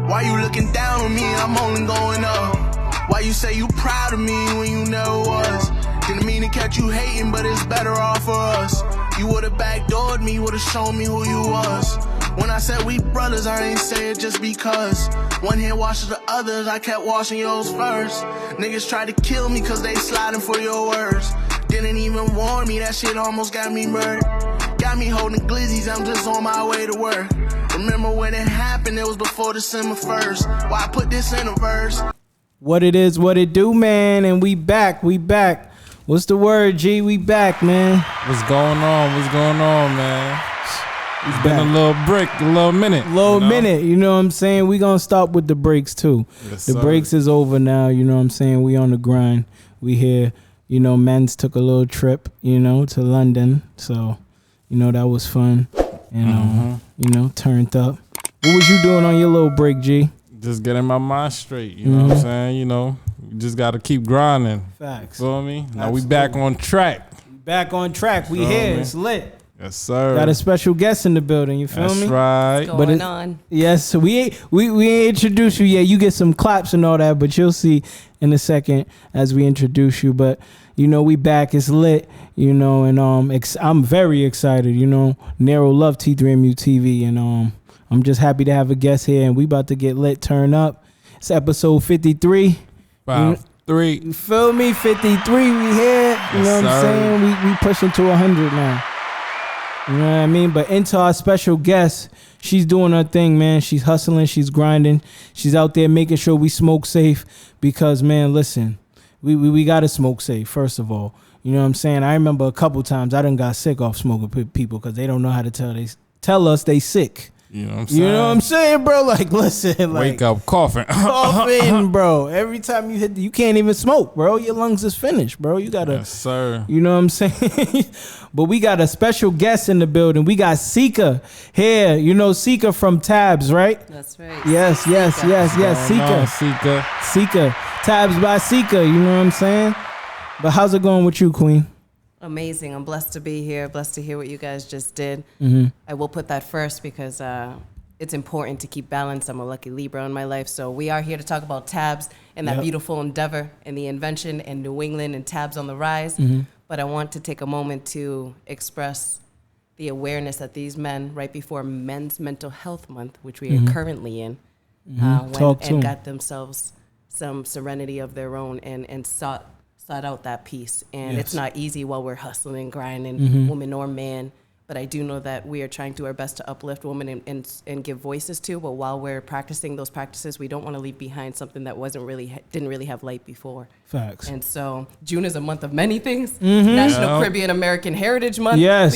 Why you looking down on me? I'm only going up. Why you say you proud of me when you never was? Didn't mean to catch you hating, but it's better off for us. You would've backdoored me, would've shown me who you was. When I said we brothers, I ain't say it just because. One hand washes the others, I kept washing yours first. Niggas tried to kill me cause they sliding for your words. Didn't even warn me, that shit almost got me murdered. Got me holding glizzies, I'm just on my way to work. Remember when it happened, it was before December 1st. Why I put this in a verse? What it is, what it do, man, and we back. What's the word, G? We back, man. What's going on, man? It's been back. a little break, a little minute. Minute, you know what I'm saying? We gonna stop with the breaks, too. Yes, the sir. breaks is over now, you know what I'm saying? We on the grind. We here, you know, men's took a little trip, you know, to London. So, you know, that was fun. And, you know, turned up. What was you doing on your little break, G? Just getting my mind straight, you know what I'm saying? You know, you just got to keep grinding. Facts. Feel me? Now Absolutely. we back on track. Back on track. We here. Me? It's lit. Yes, sir. Got a special guest in the building. You feel That's me? right. Going on. Yes, so we ain't introduced you yet. You get some claps and all that, but you'll see in a second as we introduce you. But you know, we back. It's lit. You know, and I'm very excited. You know, Niro love T3MU TV, and I'm just happy to have a guest here, and we about to get lit. Turn up. It's episode 53. 3. You feel me? 53. We here. You Yes, know what I'm sir. saying? We pushing to 100 now. You know what I mean? But into our special guest, she's doing her thing, man. She's hustling. She's grinding. She's out there making sure we smoke safe because, man, listen, we got to smoke safe, first of all. You know what I'm saying? I remember a couple times I done got sick off smoking people because they don't know how to tell us they sick. You know what I'm saying? You know what I'm saying, bro? Like, listen. Like, Wake up coughing. coughing, bro. Every time you hit, you can't even smoke, bro. Your lungs is finished, bro. You got to. Yes, sir. You know what I'm saying? But we got a special guest in the building. We got Seekcka here. You know Seekcka from Tabs, right? That's right. Yes. Seekcka. Seekcka. Tabs by Seekcka. You know what I'm saying? But how's it going with you, Queen? Amazing. I'm blessed to be here. Blessed to hear what you guys just did. I will put that first because it's important to keep balance. I'm a lucky Libra in my life. So we are here to talk about Tabs and that beautiful endeavor and the invention in New England and Tabs on the rise. But I want to take a moment to express the awareness that these men, right before Men's Mental Health Month, which we are currently in, went and got themselves some serenity of their own and sought out that peace. And it's not easy while we're hustling and grinding, woman or man. But I do know that we are trying to do our best to uplift women and give voices to. But while we're practicing those practices, we don't want to leave behind something that didn't really have light before. Facts. And so June is a month of many things. National Caribbean American Heritage Month. Yes.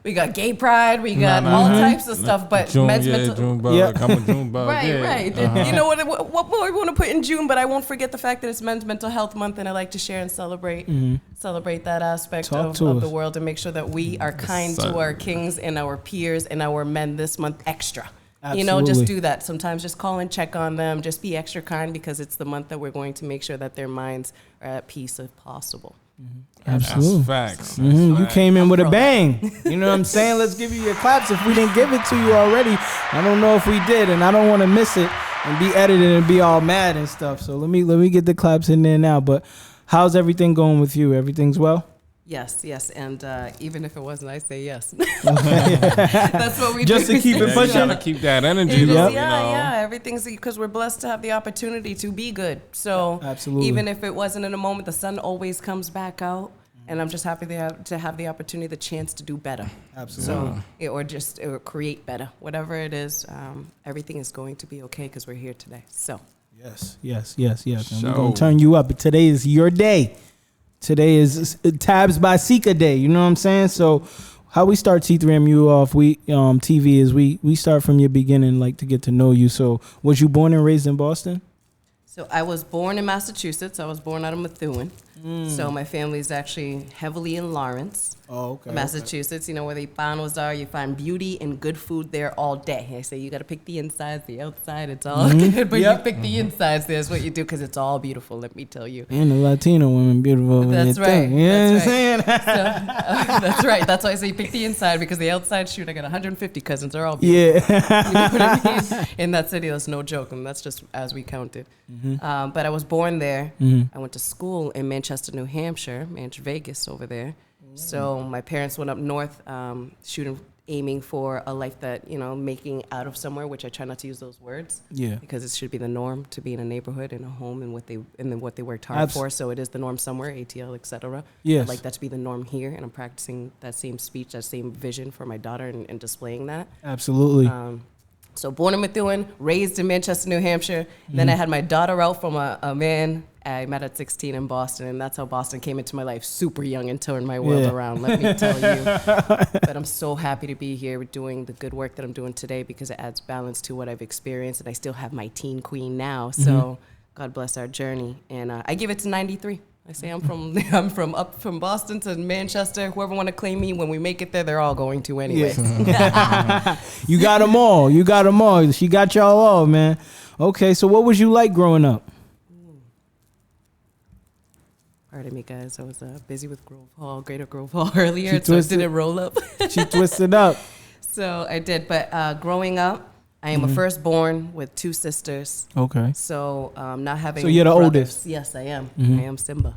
We got gay pride. We got all types of stuff. But men's mental. Junebug. I'm a Junebug. Right. You know what more we want to put in June, but I won't forget the fact that it's Men's Mental Health Month, and I like to share and celebrate that aspect of the world and make sure that we are kind to our kings and our peers and our men this month extra. Absolutely. You know, just do that. Sometimes just call and check on them. Just be extra kind because it's the month that we're going to make sure that their minds are at peace if possible. Absolutely. That's facts. You came in with a bang. You know what I'm saying? Let's give you your claps if we didn't give it to you already. I don't know if we did, and I don't want to miss it and be edited and be all mad and stuff. So let me get the claps in there now. But how's everything going with you? Everything's well? Yes. And even if it wasn't, I say yes. That's what we Just do. to keep it pushing. Gotta keep that energy. Everything's because we're blessed to have the opportunity to be good. So Absolutely. even if it wasn't in a moment, the sun always comes back out. And I'm just happy to have the opportunity, the chance to do better. Absolutely. So, or create better. Whatever it is, everything is going to be okay because we're here today. So. Yes. And we're going to turn you up. But today is your day. Today is Tabs by Seekcka Day. You know what I'm saying? So how we start T3MU off, TV is we start from your beginning, like to get to know you. So was you born and raised in Boston? So I was born in Massachusetts. I was born out of Methuen. So my family's actually heavily in Lawrence, Massachusetts. You know where the Hispano's are. You find beauty and good food there all day. I say you got to pick the insides, the outside. It's all good, but you pick the insides. That's what you do because it's all beautiful. Let me tell you. And the Latino women beautiful. That's right. You know what I'm saying? That's right. That's why I say you pick the inside because the outside, shoot, I got 150 cousins. They're all beautiful. Yeah. You know what I mean? In that city, that's no joke, and that's just as we counted. But I was born there. I went to school in Manchester, New Hampshire, Vegas over there. So my parents went up north, aiming for a life that, you know, making out of somewhere, which I try not to use those words. Yeah. Because it should be the norm to be in a neighborhood, in a home, and what they worked hard for. So it is the norm somewhere, ATL, etc. Yes. I'd like that to be the norm here, and I'm practicing that same speech, that same vision for my daughter, and displaying that. Absolutely. So born in Methuen, raised in Manchester, New Hampshire. Then I had my daughter out from a man I met at 16 in Boston, and that's how Boston came into my life super young and turned my world around, let me tell you. But I'm so happy to be here doing the good work that I'm doing today because it adds balance to what I've experienced, and I still have my teen queen now. So God bless our journey. And I give it to 93. I say I'm from up from Boston to Manchester. Whoever want to claim me, when we make it there, they're all going to anyway. You got them all. You got them all. She got y'all all, man. Okay, so what was you like growing up? Pardon me, guys. I was busy with Greater Grove Hall earlier, so I didn't roll up. She twisted up. So I did, but growing up, I am a firstborn with 2 sisters. Okay. So not having. So you're the oldest. Yes, I am. I am Simba.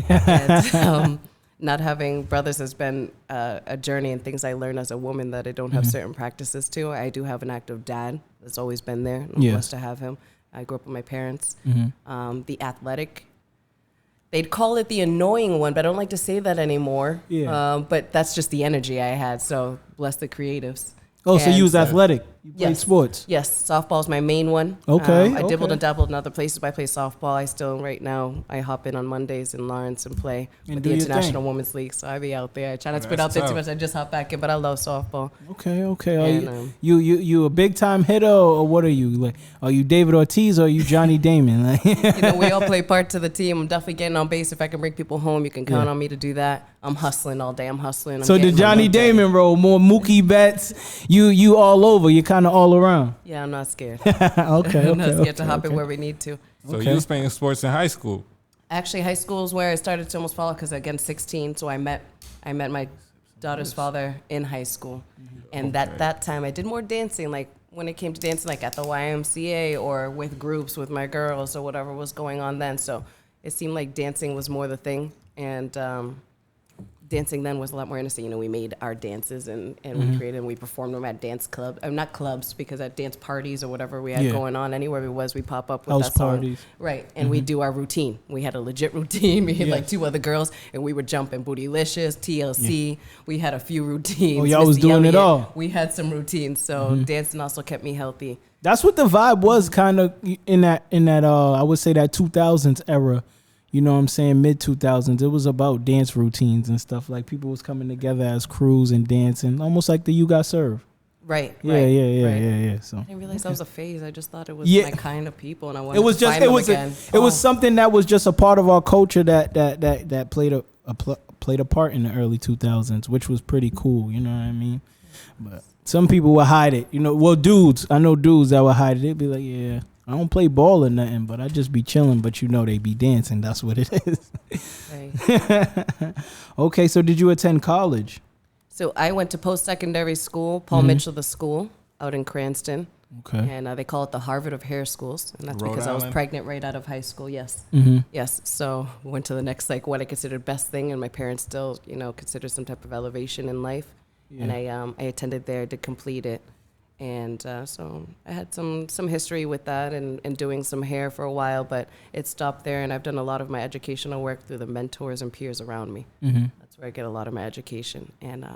And, not having brothers has been a journey, and things I learned as a woman that I don't have certain practices to. I do have an active dad that's always been there. I'm blessed to have him. I grew up with my parents. The athletic. They'd call it the annoying one, but I don't like to say that anymore. Yeah. But that's just the energy I had. So bless the creatives. Oh, so you was athletic. You played sports. Yes, softball's my main one. Okay. I dabbled and dabbled in other places, but I play softball. I still, right now, I hop in on Mondays in Lawrence and play with the International Women's League. So I be out there. I try not to put out there too much. I just hop back in, but I love softball. Okay. And, you a big time hitter, or what are you? Like, are you David Ortiz or are you Johnny Damon? Like, we all play parts of the team. I'm definitely getting on base. If I can bring people home, you can count on me to do that. I'm hustling all day. I'm hustling. So the Johnny Damon role, more Mookie Betts, you all over. You're kind of all around. Yeah, I'm not scared. I'm not scared to hop in where we need to. So you was playing sports in high school? Actually, high school is where I started to almost follow because, again, 16. So I met my daughter's father in high school. And at that time, I did more dancing. Like, when it came to dancing, like at the YMCA or with groups with my girls or whatever was going on then. So it seemed like dancing was more the thing. And dancing then was a lot more innocent. We made our dances and we created and we performed them at dance clubs. Not clubs, because at dance parties or whatever we had going on, anywhere we pop up with house that song. Parties. Right. And we do our routine. We had a legit routine. We had like 2 other girls, and we were jumping Bootylicious, TLC. We had a few routines. Oh, y'all was doing it all. We had some routines. So dancing also kept me healthy. That's what the vibe was kind of in that I would say that 2000s era. You know what I'm saying? Mid-2000s. It was about dance routines and stuff. Like, people was coming together as crews and dancing, almost like the You Got Served. Right. Yeah. So I didn't realize that was a phase. I just thought it was my kind of people, and I wanted to find them again. It was something that was just a part of our culture that played a part in the early 2000s, which was pretty cool. You know what I mean? But some people would hide it. Dudes. I know dudes that would hide it. They'd be like, yeah, I don't play ball or nothing, but I just be chilling. But they be dancing. That's what it is. Right. Okay, so did you attend college? So I went to post-secondary school, Paul Mitchell, the school, out in Cranston. Okay. And they call it the Harvard of hair schools. And that's Rhode because Island. I was pregnant right out of high school, yes. Yes, so went to the next, what I considered best thing, and my parents still, consider some type of elevation in life. Yeah. And I attended there, did complete it. And so I had some history with that and doing some hair for a while, but it stopped there. And I've done a lot of my educational work through the mentors and peers around me. That's where I get a lot of my education. And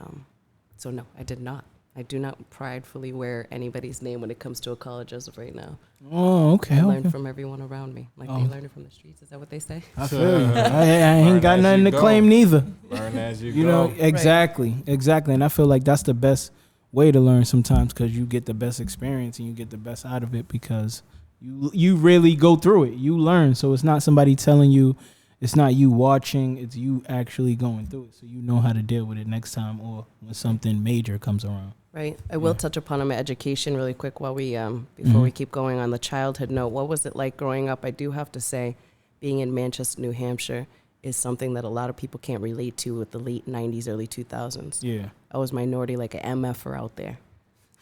so, no, I did not. I do not pridefully wear anybody's name when it comes to a college as of right now. Oh, okay. I learned from everyone around me. They learn it from the streets. Is that what they say? I feel you. I ain't got nothing to claim neither. Learn as you go. Exactly. And I feel like that's the best way to learn sometimes, because you get the best experience and you get the best out of it because you really go through it. You learn. So it's not somebody telling you, it's not you watching, it's you actually going through it, so you know how to deal with it next time or when something major comes around. Right. I will touch upon my education really quick while we before we keep going on the childhood note. What was it like growing up? I do have to say, being in Manchester, New Hampshire, is something that a lot of people can't relate to with the late 90s, early 2000s. Yeah. I was minority, like an MFer out there.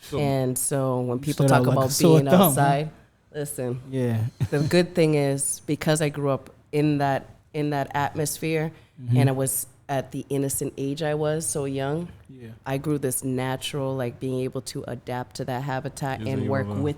So- And so when people stood out talk like a about sore being thumb, huh? outside, listen, Yeah. the good thing is because I grew up in that atmosphere and I was at the innocent age I was, so young, Yeah. I grew this natural, like being able to adapt to that habitat Is and it work your-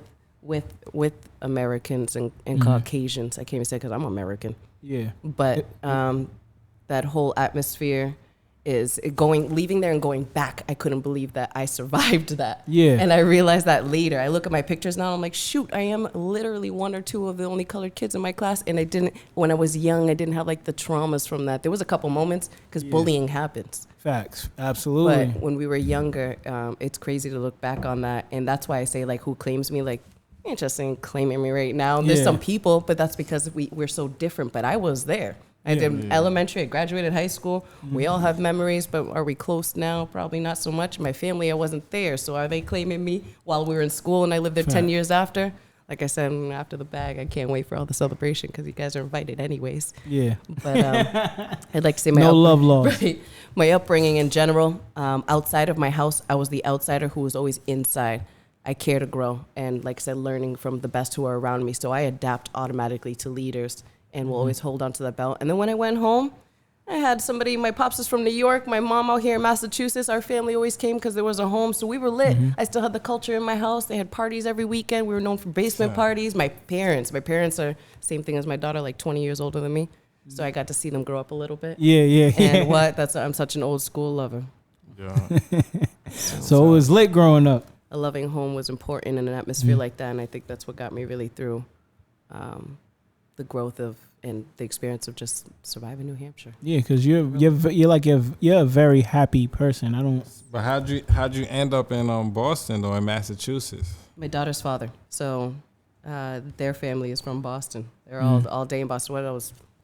with Americans and Caucasians. I can't even say because I'm American. Yeah. But that whole atmosphere is leaving there and going back. I couldn't believe that I survived that. Yeah. And I realized that later. I look at my pictures now, and I'm like, shoot, I am literally one or two of the only colored kids in my class. And when I was young, I didn't have like the traumas from that. There was a couple moments because bullying happens. Facts. Absolutely. But when we were younger, it's crazy to look back on that. And that's why I say, like, who claims me? Like, interesting claiming me right now. There's Yeah. some people, but that's because we're so different. But I was there. I did elementary. I graduated high school. We all have memories, but are we close now? Probably not so much. My family, I wasn't there. So are they claiming me while we were in school and I lived there 10 years after? Like I said, after the bag, I can't wait for all the celebration because you guys are invited anyways. Yeah. But I'd like to say Love lost. right, my upbringing in general, outside of my house, I was the outsider who was always inside. I care to grow. And like I said, learning from the best who are around me. So I adapt automatically to leaders and will always hold on to that belt. And then when I went home, I had somebody, my pops is from New York, my mom out here in Massachusetts. Our family always came because there was a home, so we were lit. I still had the culture in my house. They had parties every weekend. We were known for basement parties. My parents are same thing as my daughter, like 20 years older than me. So I got to see them grow up a little bit. Yeah. And I'm such an old school lover. Yeah. So it was lit growing up. A loving home was important in an atmosphere like that, and I think that's what got me really through the growth of and the experience of just surviving New Hampshire. Yeah, because you're a very happy person. I don't. But how'd you end up in Boston or in Massachusetts? My daughter's father, so their family is from Boston. They're all day in Boston.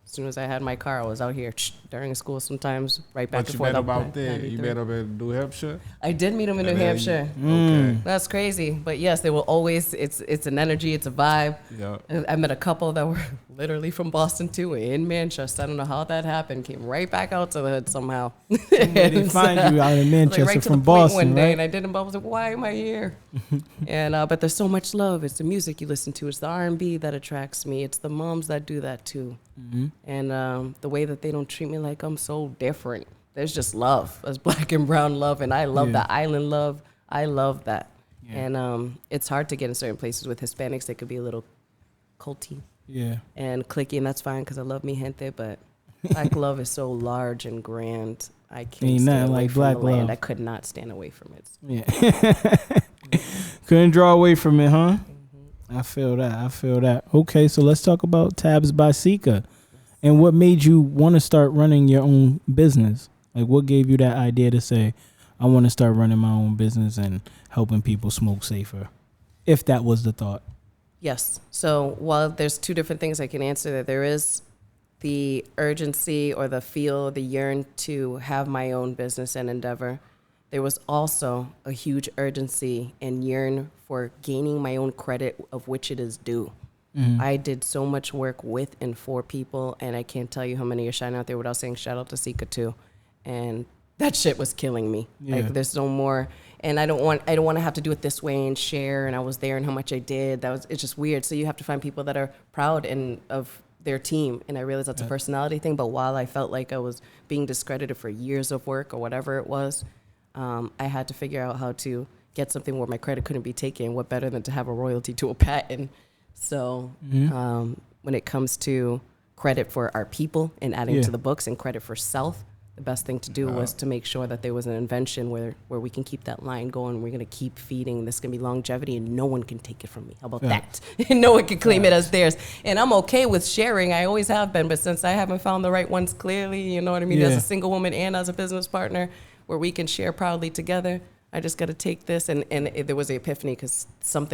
As soon as I had my car, I was out here during school sometimes, right back But and you forth. met up about there. 93. You met up in New Hampshire. I did meet him in New And then Hampshire. Okay. That's crazy. But yes, they will always, it's an energy, it's a vibe. Yeah. I met a couple that were literally from Boston too, in Manchester. I don't know how that happened. Came right back out to the hood somehow. They find you out in Manchester right to from the point Boston, one day, right? and I didn't. I was like, why am I here? And but there's so much love. It's the music you listen to. It's the R&B that attracts me. It's the moms that do that too. And the way that they don't treat me like I'm so different. There's just love. There's black and brown love, and I love that island love. I love that. Yeah. And it's hard to get in certain places with Hispanics. They could be a little culty Yeah. and clicky, and that's fine because I love mi gente, but black love is so large and grand. I can't Ain't stand nothing away like from black the land. love. I could not stand away from it. Yeah. Couldn't draw away from it, huh? I feel that. Okay, so let's talk about Tabs by Seekcka. And what made you want to start running your own business? Like, what gave you that idea to say, I want to start running my own business and helping people smoke safer? If that was the thought. Yes. So while there's two different things I can answer that, there is the urgency or the feel, the yearn to have my own business and endeavor. There was also a huge urgency and yearn for gaining my own credit of which it is due. I did so much work with and for people, and I can't tell you how many are shining out there without saying shout out to Seekcka too. And that shit was killing me. Yeah. Like there's no more, and I don't want to have to do it this way and share. And I was there and how much I did. It's just weird. So you have to find people that are proud of their team. And I realized that's a personality thing. But while I felt like I was being discredited for years of work or whatever it was, I had to figure out how to get something where my credit couldn't be taken. What better than to have a royalty to a patent? So when it comes to credit for our people and adding to the books and credit for self, the best thing to do was to make sure that there was an invention where we can keep that line going. We're going to keep feeding. This is going to be longevity, and no one can take it from me. How about that? No one can claim it as theirs. And I'm okay with sharing. I always have been. But since I haven't found the right ones clearly, you know what I mean, as a single woman and as a business partner, where we can share proudly together, I just got to take this. And there was an epiphany because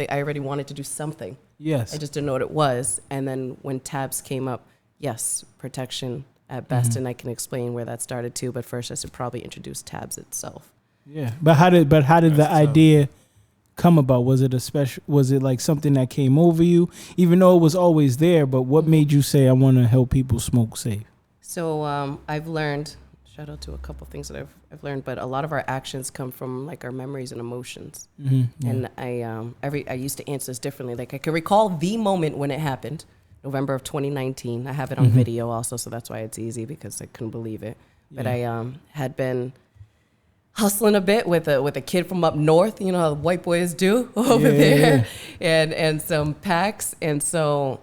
I already wanted to do something. Yes. I just didn't know what it was. And then when Tabs came up, yes, protection at best, and I can explain where that started too. But first, I should probably introduce tabs itself. Yeah, but how did the idea come about? Was it was it like something that came over you, even though it was always there? But what made you say, I want to help people smoke safe? So I've learned. Shout out to a couple things that I've learned, but a lot of our actions come from like our memories and emotions. And I used to answer this differently. Like I can recall the moment when it happened, November of 2019. I have it on video also, so that's why it's easy because I couldn't believe it. But I had been hustling a bit with a kid from up north. You know how the white boys do over there, and some packs. And so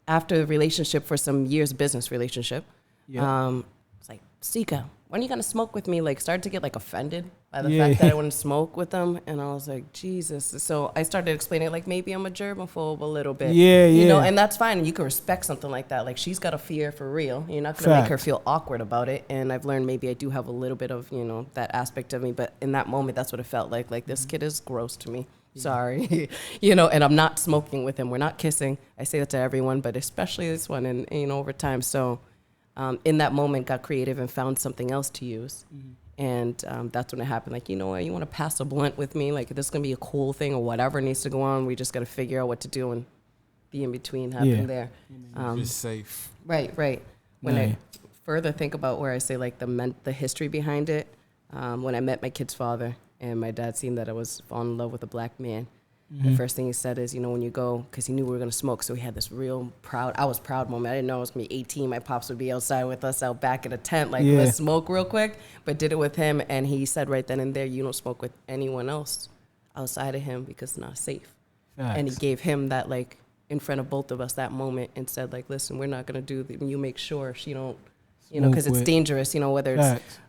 after the relationship for some years, business relationship, it's like, Seekcka, when are you gonna smoke with me? Like, started to get like offended by the fact that I wouldn't smoke with them, and I was like, Jesus. So I started explaining like maybe I'm a germaphobe a little bit, you know, and that's fine. And you can respect something like that. Like she's got a fear for real. You're not gonna make her feel awkward about it. And I've learned maybe I do have a little bit of that aspect of me, but in that moment, that's what it felt like. Like this kid is gross to me. Sorry, and I'm not smoking with him. We're not kissing. I say that to everyone, but especially this one, and over time. So. In that moment, got creative and found something else to use. And that's when it happened. Like, you know what, you want to pass a blunt with me? Like, this is going to be a cool thing or whatever needs to go on. We just got to figure out what to do and be in between happen there. Be safe. Right. When I further think about where I say, like, the history behind it, when I met my kid's father and my dad seen that I was falling in love with a black man, the first thing he said is, when you go, because he knew we were going to smoke, so he had this real proud moment. I didn't know I was going to be 18. My pops would be outside with us out back in a tent, like, let's smoke real quick, but did it with him, and he said right then and there, you don't smoke with anyone else outside of him because it's not safe. And he gave him that, like, in front of both of us that moment and said, like, listen, we're not going to do, you make sure she don't, because it's dangerous, whether it's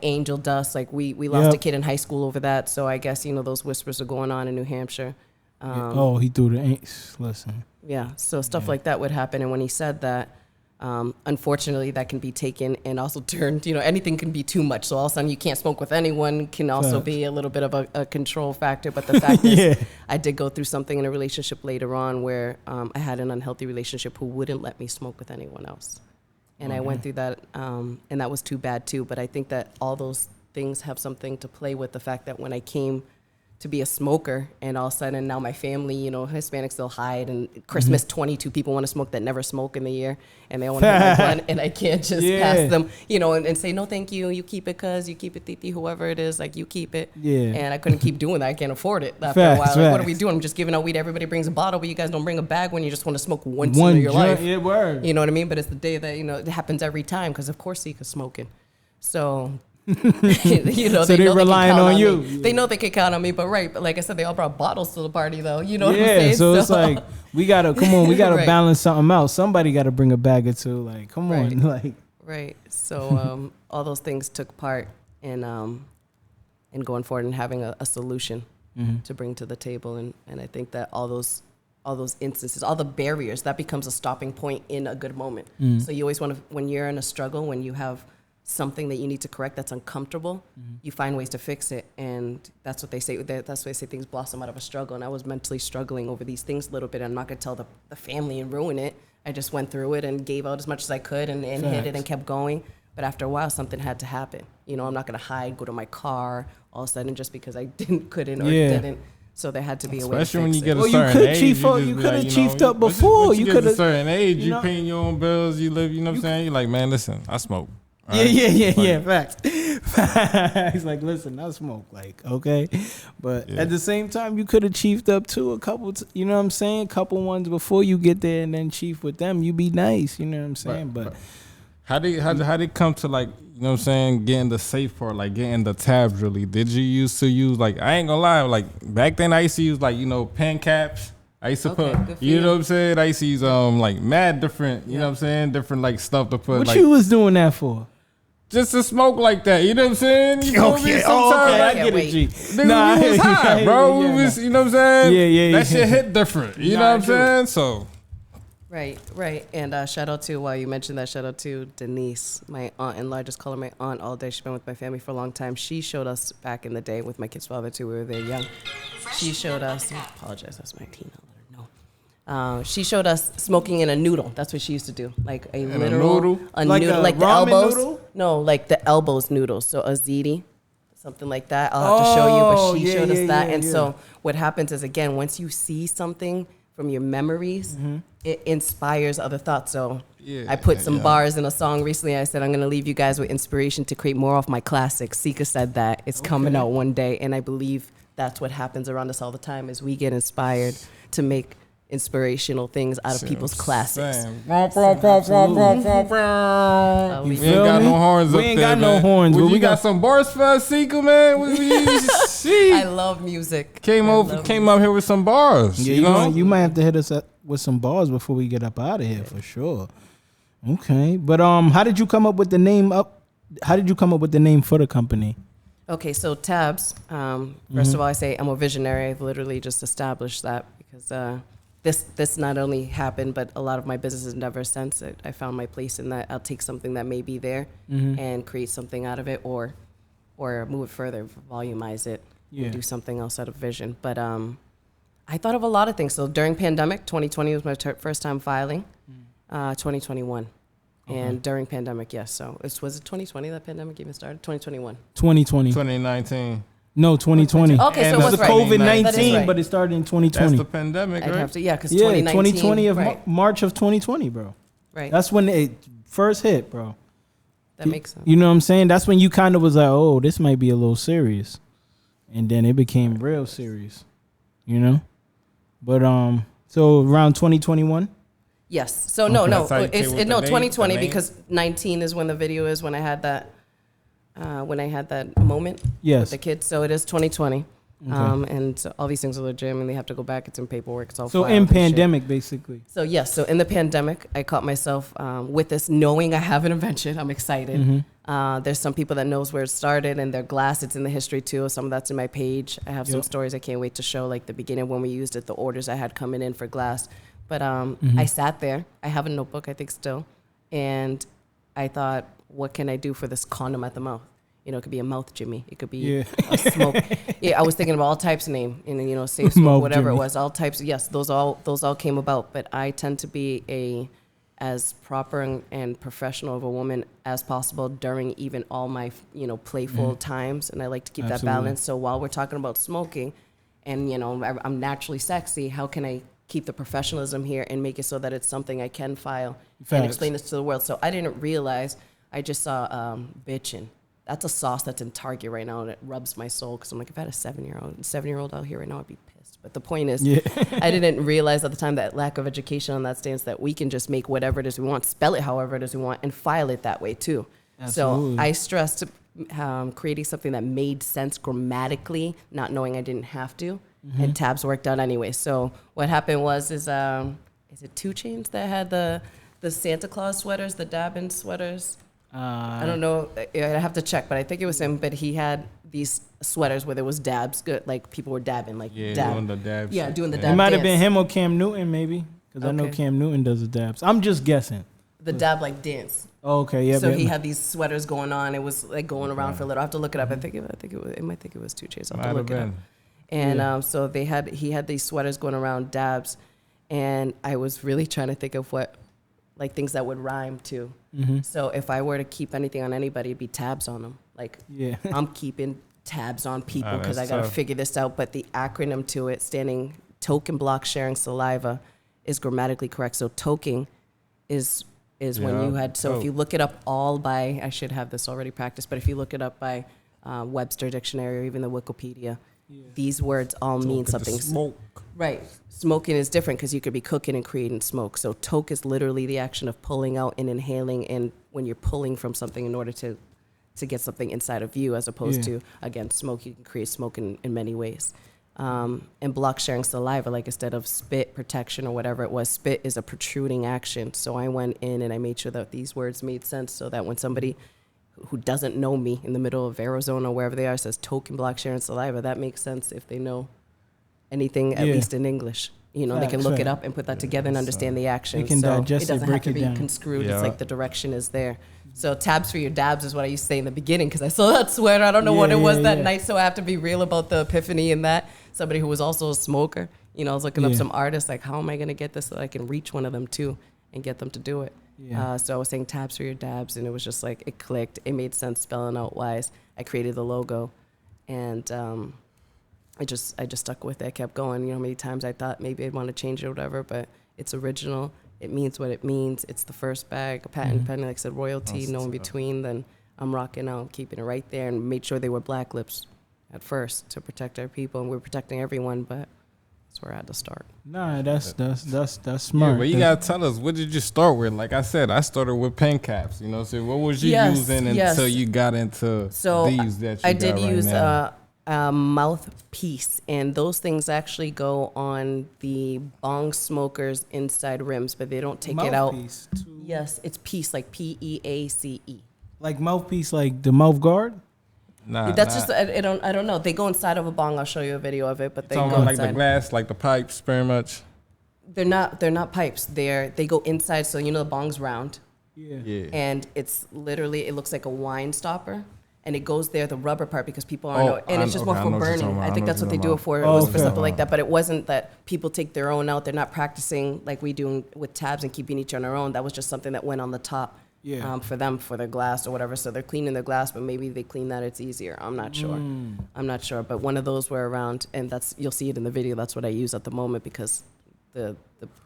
angel dust, like we lost a kid in high school over that, so I guess, those whispers are going on in New Hampshire. He threw the listen. Yeah, so stuff like that would happen. And when he said that, unfortunately, that can be taken and also turned, anything can be too much. So all of a sudden you can't smoke with anyone can also be a little bit of a control factor. But the fact is, I did go through something in a relationship later on where I had an unhealthy relationship who wouldn't let me smoke with anyone else. And I went through that, and that was too bad too. But I think that all those things have something to play with the fact that when I came to be a smoker, and all of a sudden now my family, Hispanics still hide, and Christmas 22 people want to smoke that never smoke in the year, and they all want to hit my blunt, and I can't just pass them, and say, no, thank you, you keep it, cuz, you keep it, titi, whoever it is, like, you keep it. And I couldn't keep doing that. I can't afford it after a while. Like, what are we doing? I'm just giving out weed. Everybody brings a bottle, but you guys don't bring a bag when you just want to smoke once in your life. Yeah, word. You know what I mean? But it's the day that, it happens every time, because of course Seekcka's smoking. So... so they're relying on you. They know they can count on me, but like I said, they all brought bottles to the party, though. You know what I'm saying? So it's like we gotta balance something out. Somebody gotta bring a bag or two. Like, come on, like. Right. So all those things took part in going forward and having a solution to bring to the table, and I think that all those instances, all the barriers, that becomes a stopping point in a good moment. So you always want to, when you're in a struggle, when you have something that you need to correct that's uncomfortable, you find ways to fix it. And that's what they say. That's why they say things blossom out of a struggle. And I was mentally struggling over these things a little bit. I'm not going to tell the family and ruin it. I just went through it and gave out as much as I could and hit it and kept going. But after a while, something had to happen. I'm not going to hide, go to my car all of a sudden just because I couldn't or didn't. So there had to be a way to fix it. Especially when you get a certain age. You could have chiefed up before. You get a certain age, you paying your own bills, you live, what I'm saying? You're like, man, listen, I smoke. Right? Yeah. Facts. He's like, listen, I smoke. Like, okay, but at the same time, you could have chiefed up too a couple. You know what I'm saying? Couple ones before you get there, and then chief with them. You be nice. You know what I'm saying? But how they come to, like, what I'm saying, getting the safe part, like getting the tabs? Really, did you used to use, like, I ain't gonna lie, like back then I used to use, like, pen caps. I used to put, you know what I'm saying? I used to use like mad different, you know what I'm saying? Different, like, stuff to put. What you was doing that for? Just to smoke like that, you know what I'm saying? You know okay, I get it, G. Nigga, we was high, bro. We was, you know what I'm saying? Yeah. That shit hit different, you know what I'm saying? So. Right. And shout out to, while you mentioned that, shout out to Denise, my aunt-in-law. I just call her my aunt all day. She's been with my family for a long time. She showed us back in the day with my kid's father too. We were very young. She showed us. I apologize. That's my teen. I'll let her know. She showed us smoking in a noodle. That's what she used to do, like a In literal noodle? Like noodle, a like the ramen elbows. noodle? No, like the elbows noodles. So a ziti, something like that. I'll have to show you, but she showed us that. And so what happens is, again, once you see something from your memories, it inspires other thoughts. So I put some bars in a song recently. I said, I'm going to leave you guys with inspiration to create more of my classics. Seekcka said that. It's coming out one day. And I believe that's what happens around us all the time is we get inspired to make inspirational things out of people's classics. We ain't got no horns We up ain't there, got no man. horns, Well, but you we got got some bars for us, Seekcka, man. I love music. Came up here with some bars. Yeah, you know? you might have to hit us up with some bars before we get up out of here for sure. Okay, but how did you come up with the name How did you come up with the name for the company? Okay, so tabs. First of all, I say I'm a visionary. I've literally just established that because this not only happened, but a lot of my business endeavor since it. I found my place in that. I'll take something that may be there and create something out of it, or move it further, volumize it, and do something else out of vision. But I thought of a lot of things. So during pandemic, 2020 was my first time filing. 2021. And during pandemic, yes. So was it 2020 that pandemic even started? 2021. 2020. 2019. No, 2020. Okay, so And it was It's right. COVID-19, That is right. but it started in That's 2020. the pandemic, I'd right? have to, because Yeah, 2019. 2020 of right, March of 2020, bro. right. That's when it first hit, bro. That makes sense. You know what I'm saying? That's when you kind of was like, oh, this might be a little serious. And then it became real serious, you know? But, so around 2021? Yes. So no, That's how you it's came with no the name- 2020 the name? because 19 is when the video is when I had that moment with Yes. the kids. So it is 2020. And so all these things are legit. I mean, they have to go back. It's in paperwork. It's all So filed in and shit. pandemic, basically. So yes, so in the pandemic, I caught myself with this, knowing I have an invention. I'm excited. There's some people that knows where it started, and their glass. It's in the history too. Some of that's in my page. I have some stories I can't wait to show, like the beginning when we used it, the orders I had coming in for glass. But I sat there. I have a notebook, I think still, and I thought, what can I do for this condom at the mouth? You know, it could be a mouth Jimmy. It could be a smoke. I was thinking of all types of name, and safe smoke, Mouth whatever Jimmy. it was. All types. Yes, those all came about. But I tend to be as proper and professional of a woman as possible during even all my playful times, and I like to keep that balance. So while we're talking about smoking, and I'm naturally sexy, how can I keep the professionalism here and make it so that it's something I can file and Facts. explain this to the world? So I didn't realize. I just saw bitchin'. That's a sauce that's in Target right now, and it rubs my soul because I'm like, if I had a 7-year-old out here right now, I'd be pissed. But the point is, I didn't realize at the time that lack of education on that stance that we can just make whatever it is we want, spell it however it is we want, and file it that way too. Absolutely. So I stressed creating something that made sense grammatically, not knowing I didn't have to, and tabs worked out anyway. So what happened is it 2 Chainz that had the Santa Claus sweaters, the dabbing sweaters? I don't know. I have to check, but I think it was him. But he had these sweaters where there was dabs, good, like people were dabbing, like doing the dab. Yeah, shit. doing the It dab. might have been dance. him or Cam Newton, maybe. Because I know Okay. Cam Newton does the dabs. I'm just guessing. The dab like dance. Oh, okay, yeah. So but he had these sweaters going on. It was like going around for a little. I have to look it up. I think it might think it was 2 Chainz. I have to Might look have it up. been. And so he had these sweaters going around dabs, and I was really trying to think of like things that would rhyme too. So if I were to keep anything on anybody, it'd be tabs on them. Like I'm keeping tabs on people because I that's got to tough. figure this out. But the acronym to it, standing token block sharing saliva, is grammatically correct. So toking is when you had. So if you look it up all by, I should have this already practiced, but if you look it up by Webster Dictionary or even the Wikipedia, these words all mean something. Smoke. Right. Smoking is different because you could be cooking and creating smoke. So toke is literally the action of pulling out and inhaling, and when you're pulling from something in order to get something inside of you, as opposed to, again, smoke. You can create smoke in many ways. And block sharing saliva, like instead of spit protection or whatever it was, spit is a protruding action. So I went in and I made sure that these words made sense so that when somebody who doesn't know me in the middle of Arizona, wherever they are, says token block sharing saliva, that makes sense if they know anything, at least in English. You know, they can look Fact. it up and put that together and understand the action. They can so digest it doesn't it, break have to it be down. construed. Yeah. It's like the direction is there. So tabs for your dabs is what I used to say in the beginning because I saw that sweater. I don't know what it was that night, so I have to be real about the epiphany in that. Somebody who was also a smoker. You know, I was looking up some artists, like, how am I going to get this so that I can reach one of them too and get them to do it? Yeah. So I was saying tabs for your dabs, and it was just like, it clicked. It made sense spelling out wise. I created the logo, and I just stuck with it. I kept going. You know, many times I thought maybe I'd want to change it or whatever, but it's original. It means what it means. It's the first bag, a patent pending, like I said, royalty, no in between. Then I'm rocking out, keeping it right there, and made sure they were black lips at first to protect our people, and we're protecting everyone, but that's where I had to start. Nah, that's Yeah, smart. but you gotta tell us, what did you start with? Like I said, I started with pen caps. You know, so what was you using until you got into these that you I got did right use now? a mouthpiece, and those things actually go on the bong smokers' inside rims, but they don't take it out. Mouthpiece too. Yes, it's piece, like Peace. Like mouthpiece, like the mouth guard. Nah, That's just I don't know. They go inside of a bong. I'll show you a video of it, but they talking go about like inside. the glass, like the pipes, very much. They're not pipes. They go inside. So you know the bong's round, Yeah. and it's literally, it looks like a wine stopper, and it goes there, the rubber part, because people aren't know, and it's just more for burning. I think that's what they do it for. It was for something like that, but it wasn't that people take their own out. They're not practicing like we do with tabs and keeping each on our own. That was just something that went on the top. Yeah. For them, for their glass or whatever. So they're cleaning their glass, but maybe they clean that, it's easier. I'm not sure. I'm not sure. But one of those were around, and you'll see it in the video. That's what I use at the moment because the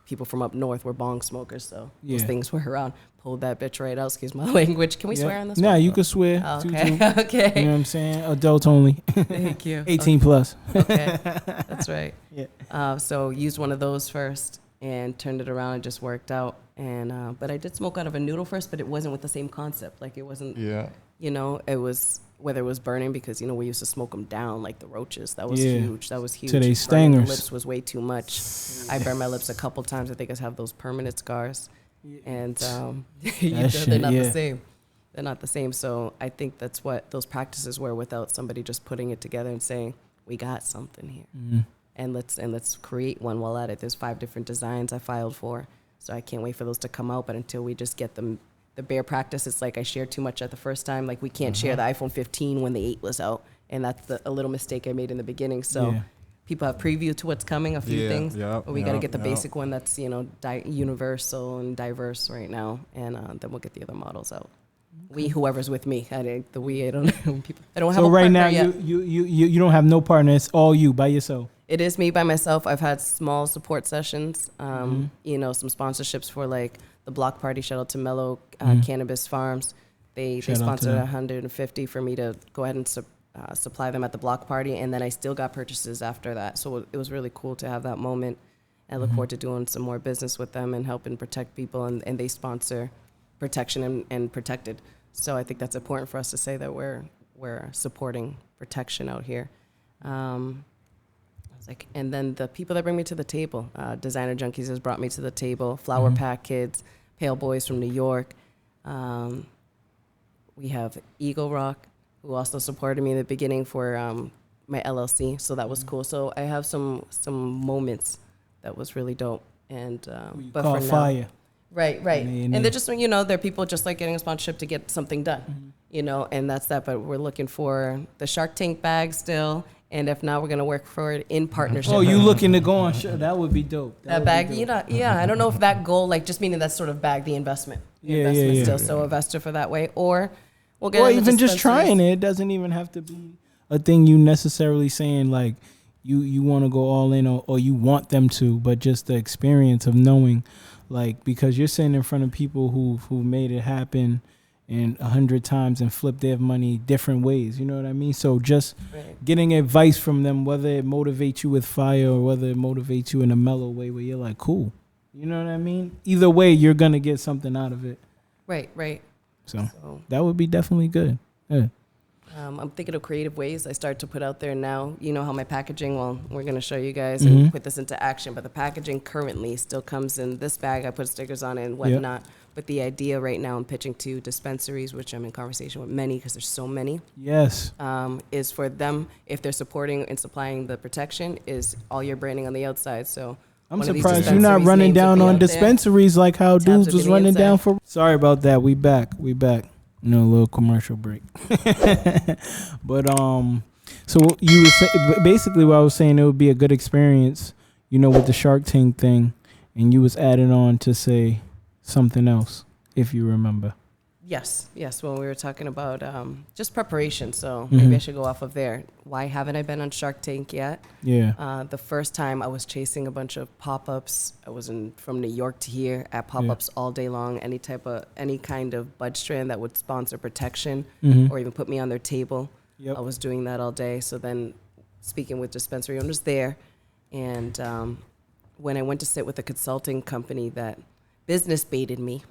people from up north were bong smokers. So those things were around. Pulled that bitch right out. Excuse my language. Can we swear on this Nah, one? you can swear. Oh, Toot, okay. toot. Okay. You know what I'm saying? Adult only. Thank you. 18 plus. Okay. That's right. Yeah. So used one of those first and turned it around. It just worked out. And but I did smoke out of a noodle first, but it wasn't with the same concept. Like it wasn't. Yeah. You know, it was whether it was burning because you know we used to smoke them down like the roaches. That was huge. That was huge. To they Burning stingers. the lips was way too much. I burned my lips a couple times. I think I have those permanent scars, and they're not the same. They're not the same. So I think that's what those practices were without somebody just putting it together and saying we got something here, and let's create one while at it. There's 5 different designs I filed for, so I can't wait for those to come out. But until we just get them. The bare practice, it's like I shared too much at the first time. Like we can't share the iPhone 15 when the 8 was out, and that's a little mistake I made in the beginning. So people have preview to what's coming, a few things, but we got to get the basic one that's universal and diverse right now, and then we'll get the other models out. We, whoever's with me, I don't know. People, I don't have. So a right partner now yet. you don't have no partner. It's all you by yourself. It is me by myself. I've had small support sessions, you know, some sponsorships for like the block party. Shout out to Mellow Cannabis Farms. They sponsored 150 for me to go ahead and supply them at the block party. And then I still got purchases after that. So it was really cool to have that moment. I look forward to doing some more business with them and helping protect people. And they sponsor protection and protected. So I think that's important for us to say that we're supporting protection out here. And then the people that bring me to the table, Designer Junkies has brought me to the table, Flower Pack Kids, Pale Boys from New York. We have Eagle Rock, who also supported me in the beginning for my LLC, so that was cool. So I have some moments that was really dope. And but for fire. now, right. And they're just, you know, they're people just like getting a sponsorship to get something done, you know, and that's that. But we're looking for the Shark Tank bag still. And if not, we're going to work for it in partnership. Oh, you looking to go on? Sure, that would be dope. That bag, you know, I don't know if that goal, like just meaning that sort of bag, the investment. Still. So investor for that way. Or we'll get or even just trying it. It doesn't even have to be a thing you necessarily saying like you want to go all in or you want them to, but just the experience of knowing, like, because you're sitting in front of people who made it happen and 100 times and flip their money different ways. You know what I mean? So just getting advice from them, whether it motivates you with fire or whether it motivates you in a mellow way where you're like, cool. You know what I mean? Either way, you're going to get something out of it. Right. So that would be definitely good. Yeah. I'm thinking of creative ways I start to put out there now. You know how my packaging, well, we're going to show you guys and put this into action, but the packaging currently still comes in this bag. I put stickers on it and whatnot. But the idea right now I'm pitching to dispensaries, which I'm in conversation with many because there's so many. Yes. Is for them, if they're supporting and supplying the protection, is all your branding on the outside. So I'm one of these surprised you're not dispensaries' running names will down be on out there. dispensaries like how Tabs dudes will was be running inside. down for. Sorry about that. We back. You know, a little commercial break. But so you was basically what I was saying, it would be a good experience, you know, with the Shark Tank thing, and you was adding on to say something else, if you remember. Yes. When we were talking about just preparation, so maybe I should go off of there. Why haven't I been on Shark Tank yet? Yeah. The first time I was chasing a bunch of pop-ups. I was from New York to here at pop-ups all day long. Any kind of bud strand that would sponsor protection or even put me on their table. Yep. I was doing that all day. So then, speaking with dispensary owners there, and when I went to sit with a consulting company that business baited me.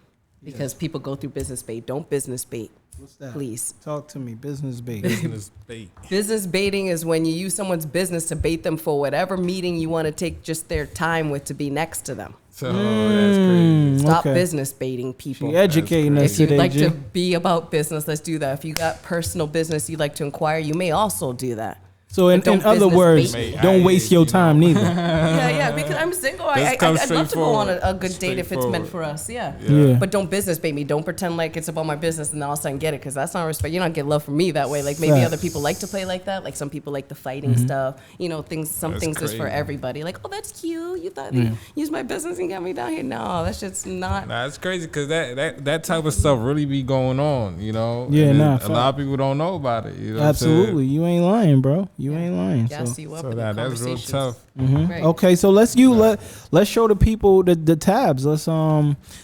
Because people go through business bait. Don't business bait. What's that? Please. Talk to me. Business bait. Business bait. Business baiting is when you use someone's business to bait them for whatever meeting you want to take just their time with to be next to them. So that's crazy. Stop Okay. business baiting people. She educating us If you'd today, like G. to be about business, let's do that. If you got personal business you'd like to inquire, you may also do that. So in don't other business words, bait me. don't waste your time neither. Yeah, because I'm single. I'd come love to go on straightforward. a good date if it's meant Straightforward. for us. Yeah. Yeah. But don't business bait me. Don't pretend like it's about my business and then all of a sudden get it, because that's not respect. You don't get love from me that way. Like maybe Facts. other people like to play like that. Like some people like the fighting stuff. You know, some That's things is for crazy. everybody. Like, oh, that's cute. You thought you use my business and got me down here. No, that's just not. Nah, it's crazy because that type of stuff really be going on, you know. Yeah, And nah, a lot of people don't know about it. You know Absolutely. You ain't lying, bro. You ain't lying. Gas So. you up So in the that's real conversations. tough. Right. Okay, so let's show the people the tabs.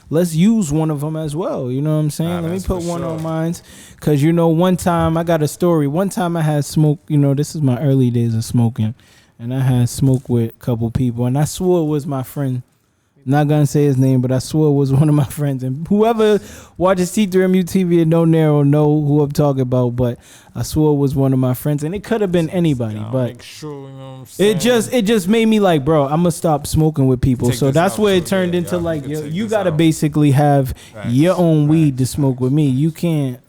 Let's use one of them as well. You know what I'm saying? Nah, Let me that's put for one sure. on mine, cause you know one time I got a story. One time I had smoke. You know, this is my early days of smoking, and I had smoke with a couple people, and I swore it was my friend. Not gonna say his name, but I swore it was one of my friends. And whoever watches T3MU TV and No Narrow know who I'm talking about. But I swore it was one of my friends, and it could have been anybody. Gotta But make sure, you know what I'm saying? it just made me like, bro, I'm gonna stop smoking with people. Take So this that's out, where it so turned yeah, into y'all like, can yo, take you this gotta out. basically have Facts, your own weed to facts, smoke with me. You can't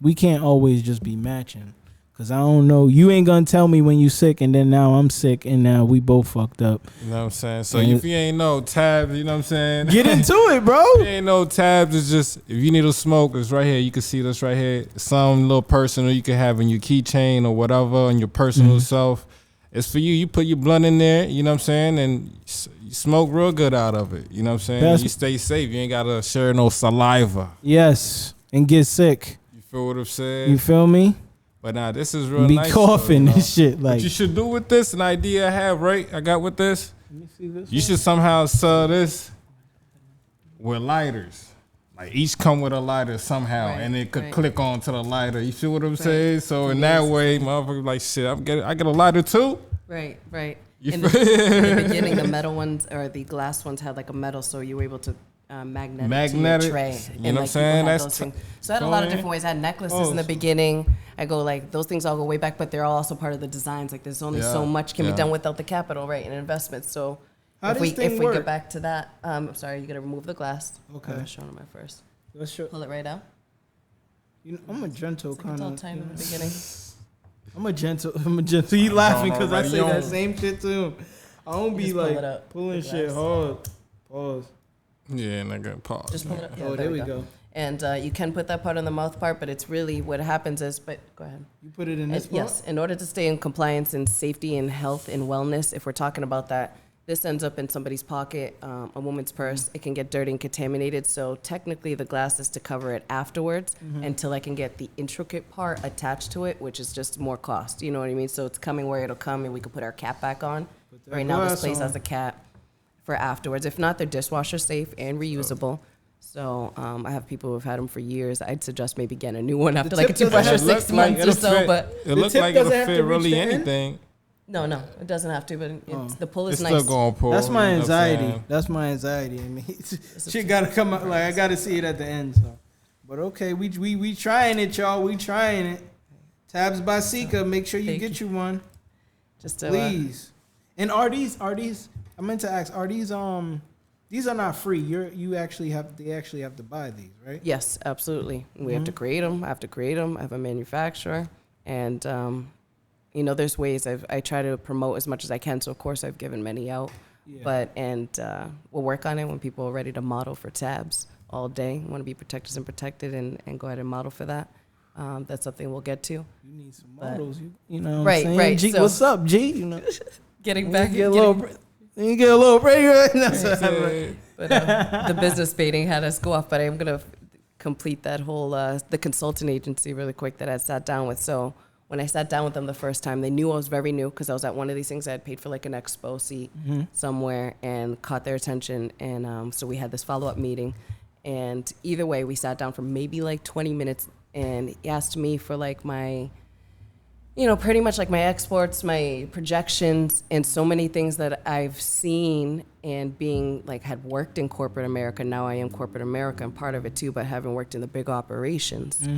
we can't always just be matching. Cause I don't know, you ain't gonna tell me when you sick, and then now I'm sick, and now we both fucked up. You know what I'm saying? So And if you ain't know tabs, you know what I'm saying? Get into it, bro. If you ain't know tabs, is just if you need a smoke, it's right here. You can see this right here. Some little personal you can have in your keychain or whatever on your personal self. It's for you. You put your blunt in there, you know what I'm saying, and you smoke real good out of it. You know what I'm saying? That's- You stay safe. You ain't gotta share no saliva. Yes, and get sick. You feel what I'm saying? You feel me? But nah, this is real Be nice. coughing though, you know? and shit. What Like, you should do with this, an idea I have, right? I got with this. let me see this. You should somehow sell this with lighters. Like each come with a lighter somehow, Right, and it could right. click onto the lighter. You see what I'm saying? So in that way, motherfuckers like shit. I get a lighter too. Right. You In the beginning, the metal ones or the glass ones had like a metal, so you were able to magnetic to your tray. You know what I'm saying? That's so I had a lot of Feel me? different ways. I had necklaces in the beginning. I go like those things all go way back, but they're all also part of the designs. Like there's only so Yeah, much can yeah. be done without the capital, right? And investment. So How if does thing we work? get back to that, I'm sorry, you gotta remove the glass. Okay. I'm showing them at first. Let's show. Pull it right out. You know, I'm a gentle It's kind all of. tight in the beginning. I'm a gentle. He laughing because I already say that on. same shit to him. I don't be Just pull like it up. pulling The shit glass. hard. Pause. yeah, and I got pause. Just pull it up. Yeah, Oh, there we go. And you can put that part on the mouth part, but it's really what happens is. But go ahead. You put it in this part? Yes, in order to stay in compliance and safety and health and wellness, if we're talking about that, this ends up in somebody's pocket, a woman's purse. It can get dirty and contaminated. So technically, the glass is to cover it afterwards until I can get the intricate part attached to it, which is just more cost. You know what I mean? So it's coming where it'll come, and we can put our cap back on. that Right now, this glass place on. has a cap for afterwards. If not, they're dishwasher safe and reusable. So I have people who've had them for years. I'd suggest maybe getting a new one after like a tip toothbrush for doesn't 6 months or so. But it The looks tip like it'll doesn't have fit to reach really the end? anything. no, it doesn't have to. But the pull is It's nice. still gonna pull. That's my you know what I'm anxiety. saying? That's my anxiety. I mean, shit gotta come out. Like I gotta see it at the end. So, but okay, we trying it, y'all. We trying it. Tabs by Seekcka. Make sure you Thank get you one, Just to, please. And are these? I meant to ask. Are these These are not free. They actually have to buy these, right? yes, absolutely. We have to create them. I have to create them. I have a manufacturer, and there's ways I try to promote as much as I can. So of course I've given many out. We'll work on it when people are ready to model for tabs all day. Want to be protectors and protected and go ahead and model for that. That's something we'll get to. You need some models, you know what right, I'm saying? right. G, So, what's up, G? You know, getting back. you get a little break. But the business baiting had us go off. But I'm gonna complete that whole the consultant agency really quick that I sat down with. So when I sat down with them the first time, they knew I was very new because I was at one of these things. I had paid for like an expo seat somewhere and caught their attention. And so we had this follow-up meeting. And either way, we sat down for maybe like 20 minutes. And he asked me for like my, pretty much like my exports, my projections, and so many things that I've seen and being like had worked in corporate America. Now I am corporate America and part of it too, but having worked in the big operations.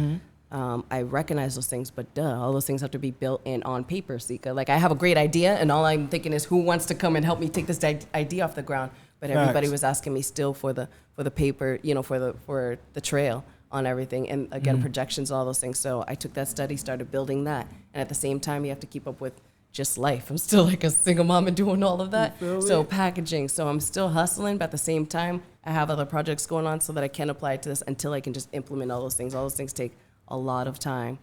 I recognize those things, but all those things have to be built in on paper, Seekcka. Like I have a great idea, and all I'm thinking is who wants to come and help me take this idea off the ground. But everybody was asking me still for the paper, for the trail on everything, and again projections, all those things. So I took that study, started building that, and at the same time, you have to keep up with just life. I'm still like a single mom and doing all of that. So packaging. So I'm still hustling, but at the same time, I have other projects going on so that I can apply it to this until I can just implement all those things. All those things take a lot of time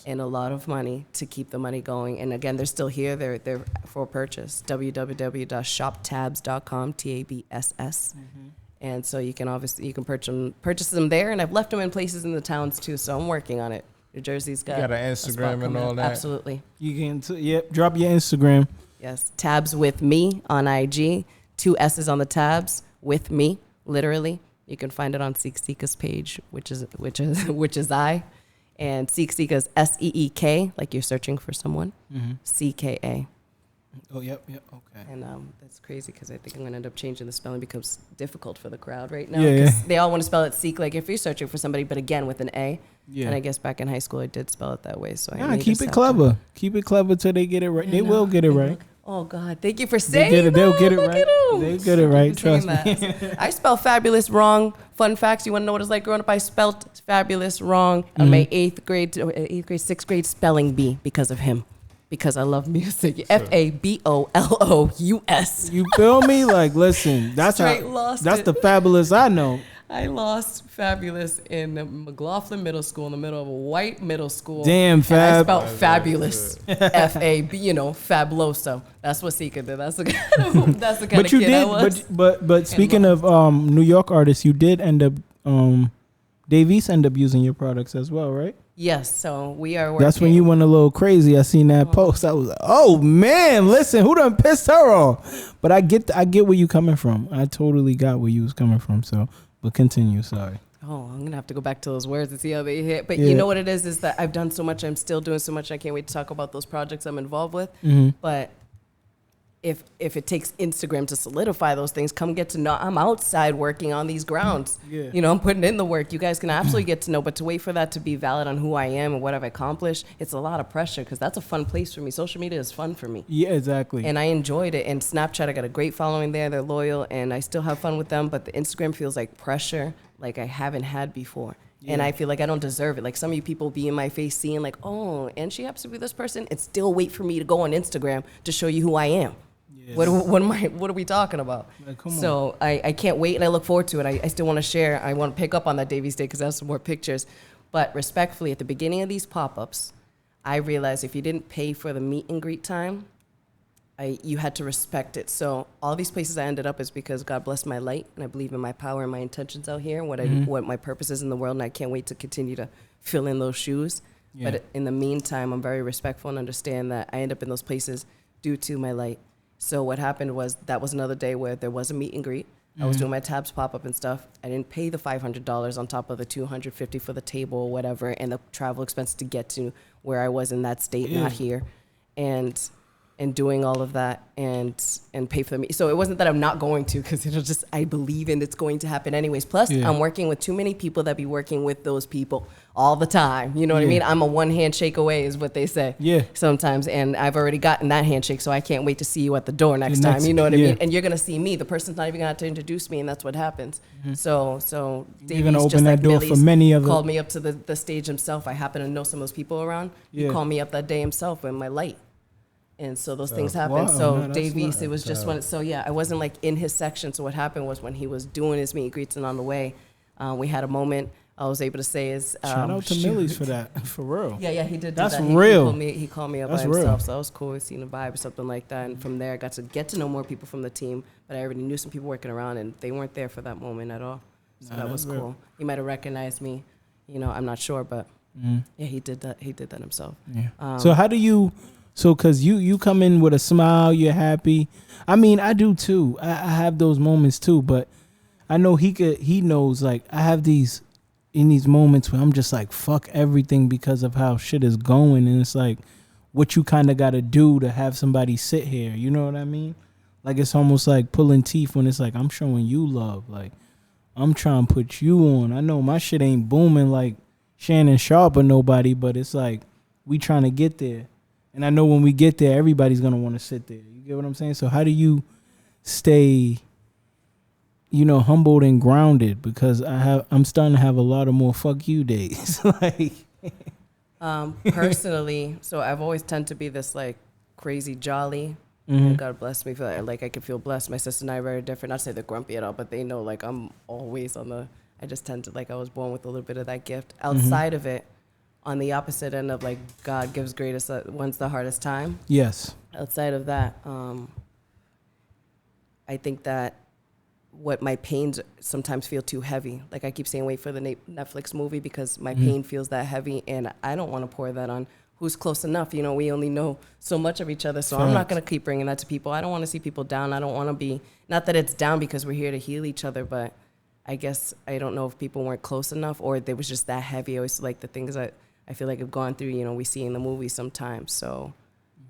and a lot of money to keep the money going. And again, they're still here. They're for purchase. www.shoptabs.com, TABSS. And so you can purchase them there. And I've left them in places in the towns too. So I'm working on it. New Jersey's got an Instagram and all that. Absolutely. You can drop your Instagram. Yes, tabs with me on IG. 2 S's on the tabs with me, literally. You can find it on Seekcka's page, which is I. And Seekcka is SEEK, like you're searching for someone. CKA. Oh, yep, okay. And that's crazy because I think I'm going to end up changing the spelling. It becomes difficult for the crowd right now. Because they all want to spell it Seek, like if you're searching for somebody, but again with an A. Yeah. And I guess back in high school I did spell it that way. So keep it clever. Keep it clever till they get it right. They will get it right. Oh God! Thank you for saying that. They'll get it right. They'll get it right. Trust me. I spell fabulous wrong. Fun facts. You want to know what it's like growing up? I spelled fabulous wrong on my 6th grade spelling bee because of him. Because I love music. FABOLOUS. You feel me? Like, listen, that's the fabulous I know. I lost fabulous in McLaughlin Middle School, in the middle of a white middle school. Damn, I spelled fabulous. F-A-B, fabuloso. That's what Seekcka did. That's the kind of kid I was. But speaking of New York artists, you did end up, Dave East end up using your products as well, right? Yes, so we are working. That's when you went a little crazy. I seen that post. I was like, oh man, listen, who done pissed her off? But I get where you coming from. I totally got where you was coming from. So, but continue. Sorry. Oh, I'm gonna have to go back to those words and see how they hit. But you know what it is that I've done so much. I'm still doing so much. I can't wait to talk about those projects I'm involved with. But if it takes Instagram to solidify those things, come get to know. I'm outside working on these grounds. I'm putting in the work. You guys can absolutely get to know. But to wait for that to be valid on who I am and what I've accomplished, it's a lot of pressure because that's a fun place for me. Social media is fun for me. Yeah, exactly. And I enjoyed it. And Snapchat, I got a great following there. They're loyal, and I still have fun with them. But the Instagram feels like pressure, like I haven't had before. And I feel like I don't deserve it. Like some of you people be in my face seeing like, oh, and she happens to be this person, and still wait for me to go on Instagram to show you who I am. What are we talking about? So I can't wait, and I look forward to it. I still want to share. I want to pick up on that Davies Day because I have some more pictures. But respectfully, at the beginning of these pop-ups, I realized if you didn't pay for the meet and greet time, you had to respect it. So all these places I ended up is because God blessed my light, and I believe in my power and my intentions out here, and what my purpose is in the world, and I can't wait to continue to fill in those shoes. But in the meantime, I'm very respectful and understand that I end up in those places due to my light. So what happened was that was another day where there was a meet and greet. I was doing my tabs pop-up and stuff. I didn't pay the $500 on top of the $250 for the table or whatever, and the travel expense to get to where I was in that state, not here. And doing all of that and pay for the meet. So it wasn't that I'm not going to, because it'll just, I believe in it's going to happen anyways. Plus, I'm working with too many people that be working with those people all the time. You know what I mean? I'm a one handshake away is what they say sometimes. And I've already gotten that handshake, so I can't wait to see you at the door next time. You know what I mean? And you're going to see me. The person's not even going to have to introduce me, and that's what happens. So Davies, open just that like door Millie's, for many other. called me up to the stage himself. I happen to know some of those people around. He called me up that day himself in my light. And so those things happened. wow, So no, that's Davies, not- it was just when, so yeah, I wasn't like in his section. So what happened was when he was doing his meet and greets and on the way, we had a moment. I was able to say is Shout out to Millie's for that, for real. Yeah, he did. That's that. real. He called me up That's by himself, real. so that was cool. Seeing a vibe or something like that, and from there, I got to get to know more people from the team. But I already knew some people working around, and they weren't there for that moment at all. So that was that's real. cool. He might have recognized me, I'm not sure, but yeah, he did that. He did that himself. Yeah. So how do you? So because you come in with a smile, you're happy. I mean, I do too. I have those moments too, but I know he knows, like, I have these moments where I'm just like, fuck everything because of how shit is going. And it's like, what you kind of got to do to have somebody sit here. You know what I mean? Like, it's almost like pulling teeth when it's like, I'm showing you love. Like, I'm trying to put you on. I know my shit ain't booming like Shannon Sharp or nobody, but it's like, we trying to get there. And I know when we get there, everybody's going to want to sit there. You get what I'm saying? So how do you stay, humbled and grounded? Because I'm starting to have a lot of more fuck you days. Like, Personally, so I've always tend to be this like crazy jolly. And God bless me for that. Like, I can feel blessed. My sister and I are very different. Not to say they're grumpy at all, but they know like I'm always I just tend to, like, I was born with a little bit of that gift. Outside of it, on the opposite end of like God gives greatest when's the hardest time. yes. Outside of that, I think that what my pains sometimes feel too heavy. Like, I keep saying wait for the Netflix movie because my pain feels that heavy, and I don't want to pour that on who's close enough. We only know so much of each other, so I'm not going to keep bringing that to people. I don't want to see people down. I don't want to be, not that it's down because we're here to heal each other, but I guess I don't know if people weren't close enough or they was just that heavy. I always like the things that I feel like I've gone through, we see in the movie sometimes. So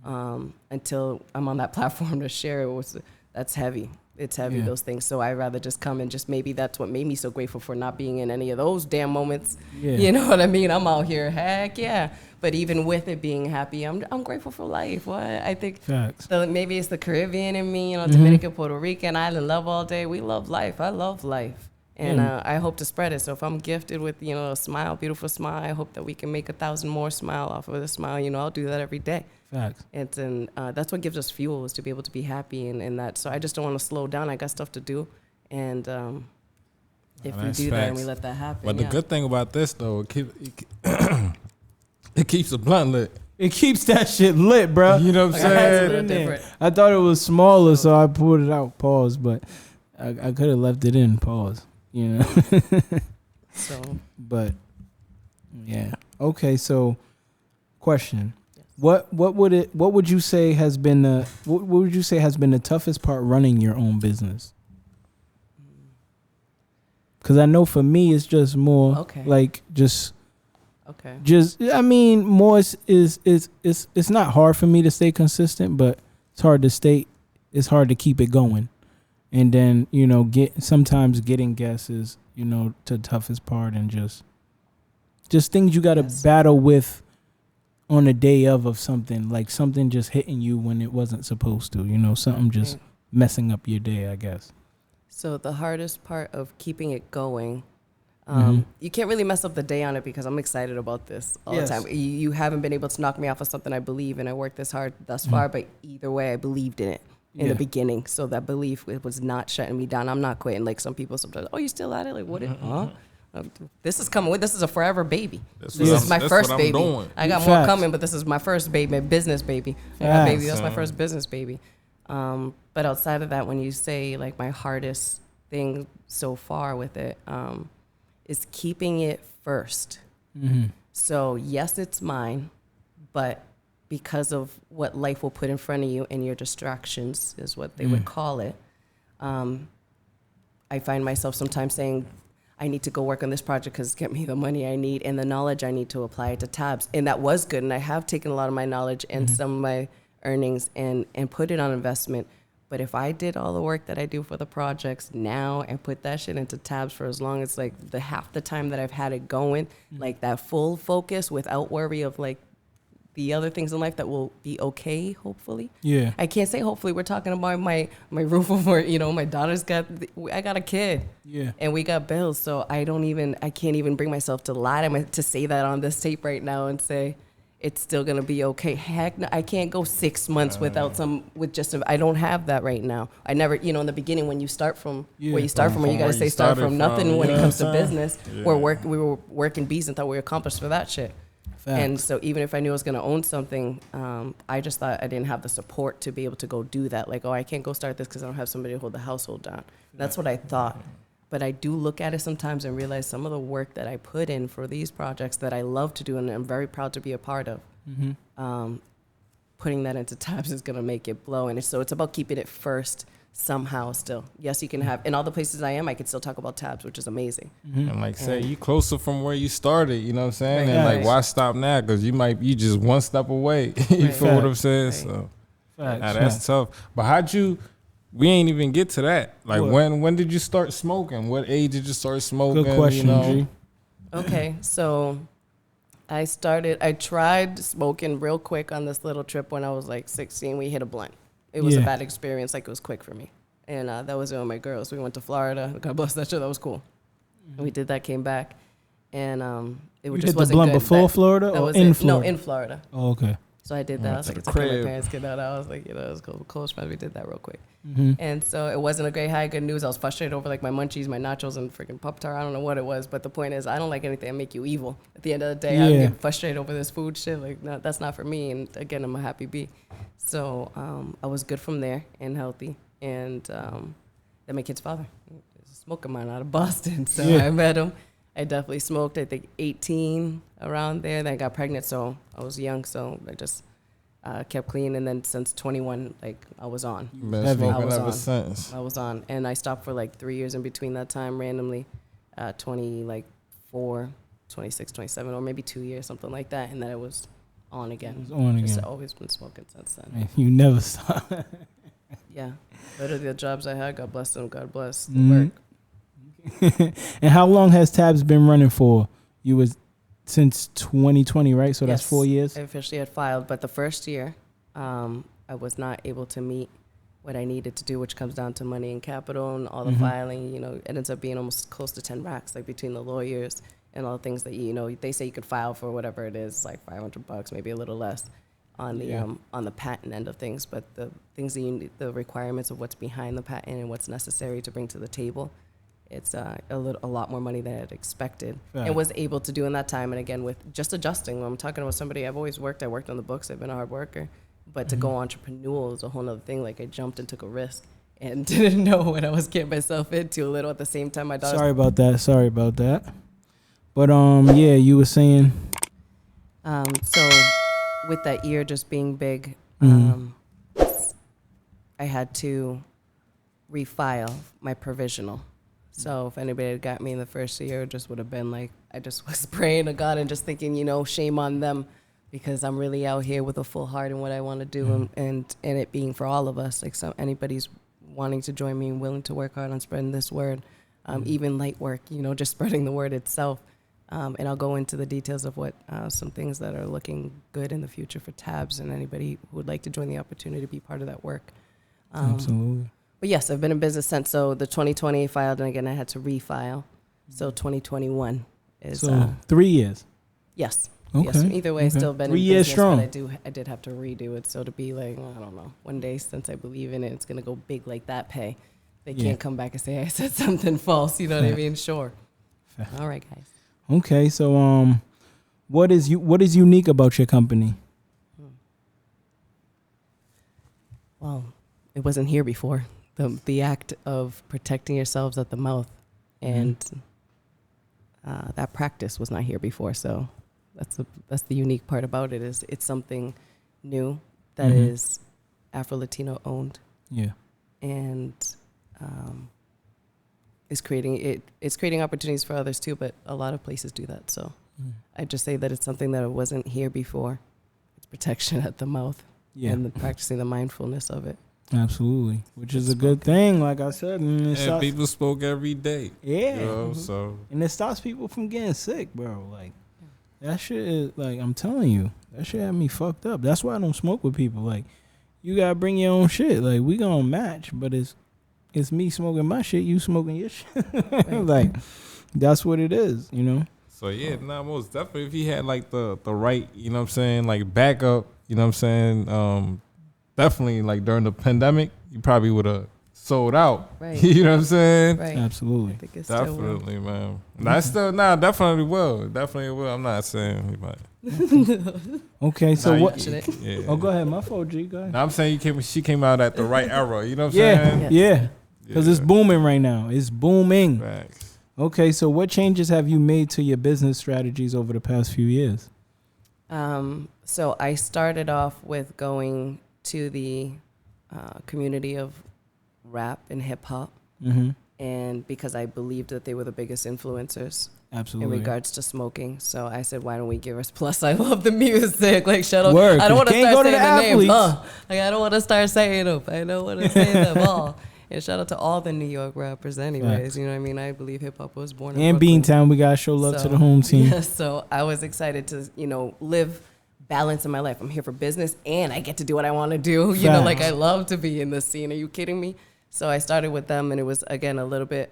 until I'm on that platform to share it, that's heavy. It's heavy, those things. So I'd rather just come and just, maybe that's what made me so grateful for not being in any of those damn moments. Yeah. You know what I mean? I'm out here, heck yeah. But even with it being happy, I'm grateful for life. What I think, Facts. maybe it's the Caribbean in me, Dominican, Puerto Rican, island love all day. We love life. I love life. And I hope to spread it. So if I'm gifted with, a smile, beautiful smile, I hope that we can make 1,000 more smile off of the smile. I'll do that every day. Facts. And that's what gives us fuel, is to be able to be happy and that. So I just don't want to slow down. I got stuff to do. And if we do that and we let that happen. But the good thing about this, though, it keeps the blunt lit. It keeps that shit lit, bro. You know what I'm Like, I had saying? something different. I thought it was smaller, so I pulled it out. Pause. But I could have left it in. Pause. So, But yeah. Okay. So, question: What would you say has been the toughest part running your own business? Because I know for me, it's just more like I mean, more is it's not hard for me to stay consistent, but it's hard to keep it going. And then, sometimes getting guests is, the toughest part, and just things you got to battle with on the day of something, like something just hitting you when it wasn't supposed to, something just messing up your day, I guess. So the hardest part of keeping it going, you can't really mess up the day on it because I'm excited about this all the time. You haven't been able to knock me off of something I believe in. I worked this hard thus far, but either way, I believed in it in the beginning. So that belief, it was not shutting me down. I'm not quitting. Like some people sometimes, you still at it? Like, what? This is coming. This is a forever baby. This is my first baby. Doing. I got more coming, but this is my first baby, business baby. That's my first business baby. But outside of that, when you say like my hardest thing so far with it, is keeping it first. So yes, it's mine, but because of what life will put in front of you and your distractions is what they would call it, I find myself sometimes saying, I need to go work on this project because it's get me the money I need and the knowledge I need to apply it to tabs. And that was good. And I have taken a lot of my knowledge and some of my earnings and put it on investment. But if I did all the work that I do for the projects now and put that shit into tabs for as long as like the half the time that I've had it going, like that full focus without worry of like the other things in life that will be okay, hopefully. Yeah. I can't say hopefully. We're talking about my roof over, my daughter's I got a kid. Yeah. And we got bills. So I can't even bring myself to lie to say that on this tape right now and say, it's still gonna be okay. Heck, no, I can't go 6 months without I don't have that right now. I never, in the beginning when you start from where you start from, when you gotta say start from nothing when it comes to business. We were working bees and thought we were accomplished for that shit. Facts. And so even if I knew I was gonna own something, I just thought I didn't have the support to be able to go do that. Like, I can't go start this because I don't have somebody to hold the household down. That's what I thought. But I do look at it sometimes and realize some of the work that I put in for these projects that I love to do and I'm very proud to be a part of. Putting that into tabs is going to make it blow. And so it's about keeping it first somehow still. Yes, you can have, in all the places I am, I can still talk about tabs, which is amazing. And like say, you closer from where you started, you know what I'm saying? Right. And Right. like, why stop now? Because you just one step away. You feel what I'm saying? Right. So Facts. that's tough. But we ain't even get to that. Like, What? when did you start smoking? What age did you start smoking? Good question, G. Okay, so I tried smoking real quick on this little trip when I was like 16. We hit a blunt. It was a bad experience. Like, it was quick for me. And that was with my girls. We went to Florida. God bless that shit. That was cool. We did that, came back. And it You just did the wasn't blunt good. before Florida that or was in it. Florida? No, in Florida. Oh, okay. So I did that. I was to like, the it's okay, my crib. parents get out. I was like, it was close friends. We did that real quick. Mm-hmm. And so it wasn't a great high. Good news. I was frustrated over like my munchies, my nachos, and freaking Pop-Tart. I don't know what it was. But the point is, I don't like anything that make you evil. At the end of the day, I get frustrated over this food shit. Like, no, that's not for me. And again, I'm a happy bee. So I was good from there and healthy. And then my kid's father is a smoker man out of Boston. So I met him. I definitely smoked, I think 18 around there. Then I got pregnant, so I was young. So I just kept clean. And then since 21, like, I was on. Been Heavy. smoking I was ever on. since. I was on. And I stopped for like 3 years in between that time randomly, 24, 26, 27, or maybe 2 years, something like that. And then I was on again. It was on Just again. always been smoking since then. Man, you never stop. Yeah. Literally the jobs I had, God bless them, God bless the Mhm. work. And how long has Tabs been running for? You was since 2020, right? So that's Yes, 4 years. I officially had filed, but the first year, I was not able to meet what I needed to do, which comes down to money and capital and all the filing. It ends up being almost close to 10 racks, like between the lawyers and all the things that they say you could file for whatever it is, like $500, maybe a little less, on the patent end of things. But the things that the requirements of what's behind the patent and what's necessary to bring to the table, it's a lot more money than I had expected and was able to do in that time. And again, with just adjusting, when I'm talking about somebody, I've always worked. I worked on the books. I've been a hard worker, but to go entrepreneurial is a whole other thing. Like, I jumped and took a risk and didn't know what I was getting myself into a little. At the same time, my daughter. Sorry about that. But yeah, you were saying. So with that year just being big, I had to refile my provisional. So if anybody had got me in the first year, it just would have been like, I just was praying to God and just thinking, shame on them, because I'm really out here with a full heart in what I want to do, and it being for all of us. Like, anybody's wanting to join me and willing to work hard on spreading this word, even light work, just spreading the word itself. And I'll go into the details of what some things that are looking good in the future for Tabs and anybody who would like to join the opportunity to be part of that work. Absolutely. But yes, I've been in business since. So the 2020 filed, and again, I had to refile. So 2021 is. So 3 years. Yes. Okay. Yes. Either way, Okay. still been 3 in years business, strong. but I did have to redo it. So to be like, I don't know, one day, since I believe in it, it's gonna go big like that. Pay. They can't come back and say I said something false. You know what I mean? Sure. All right, guys. Okay, so what is unique about your company? Well, it wasn't here before. The act of protecting yourselves at the mouth, and that practice was not here before. So that's the unique part about it, is it's something new that is Afro-Latino owned. Yeah. And it's creating opportunities for others too, but a lot of places do that. So I just say that it's something that wasn't here before. It's protection at the mouth, and practicing the mindfulness of it. Absolutely, which is a good thing. Like I said, And people smoke every day. Yeah. So And it stops people from getting sick, bro. Like, that shit is, like, I'm telling you, that shit had me fucked up. That's why I don't smoke with people. Like, you gotta bring your own shit. Like, we gonna match, but it's me smoking my shit, you smoking your shit. Like, that's what it is, So yeah, most definitely. If he had like the right, you know what I'm saying, like backup, you know what I'm saying, definitely like during the pandemic, you probably would have sold out. Right. You know what I'm saying? Right. Absolutely. I think it still will. Definitely, man. That's still definitely will. Definitely will. I'm not saying he might. Okay, so what? Watching it. Yeah. Oh, go ahead. My fault, G. Go ahead. Now I'm saying she came out at the right era. You know what I'm Yeah, saying? Yes. yeah. Because it's Yeah. booming right now. It's booming. Facts. Okay, so what changes have you made to your business strategies over the past few years? So I started off with going to the community of rap and hip hop, Mm-hmm. and because I believed that they were the biggest influencers Absolutely. in regards to smoking, so I said, "Why don't we give us?" Plus, I love the music. Like, shut up! Word, I don't want to can't start go to saying the the names. athletes. Like, I don't want to start saying them. I don't want to say them all. And shout out to all the New York rappers, anyways. Facts. You know what I mean? I believe hip hop was born in And Brooklyn. Beantown, we gotta show love to So, the home team. Yeah, so I was excited to, live balance in my life. I'm here for business and I get to do what I want to do. You know, like I love to be in the scene. Are you kidding me? So I started with them, and it was, again, a little bit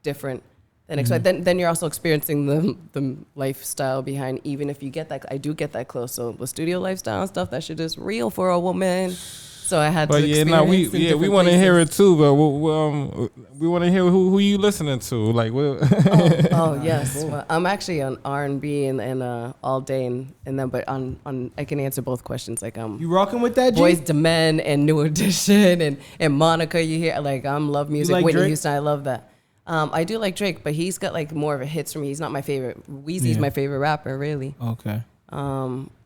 different than expected. Then you're also experiencing the lifestyle behind, even if you get that, I do get that close. So the studio lifestyle and stuff, that shit is real for a woman. So I had to experience we want to hear it too, but we want to hear who you listening to, like. Oh yes, well, I'm actually on R&B and all day and then, but on I can answer both questions. Like You rocking with that, G? Boys to Men and New Edition and Monica. You hear, like, I'm love music. like Whitney Drake? Houston, I love that. I do like Drake, but he's got like more of a hits for me. He's not my favorite. Weezy's my favorite rapper, really. Okay.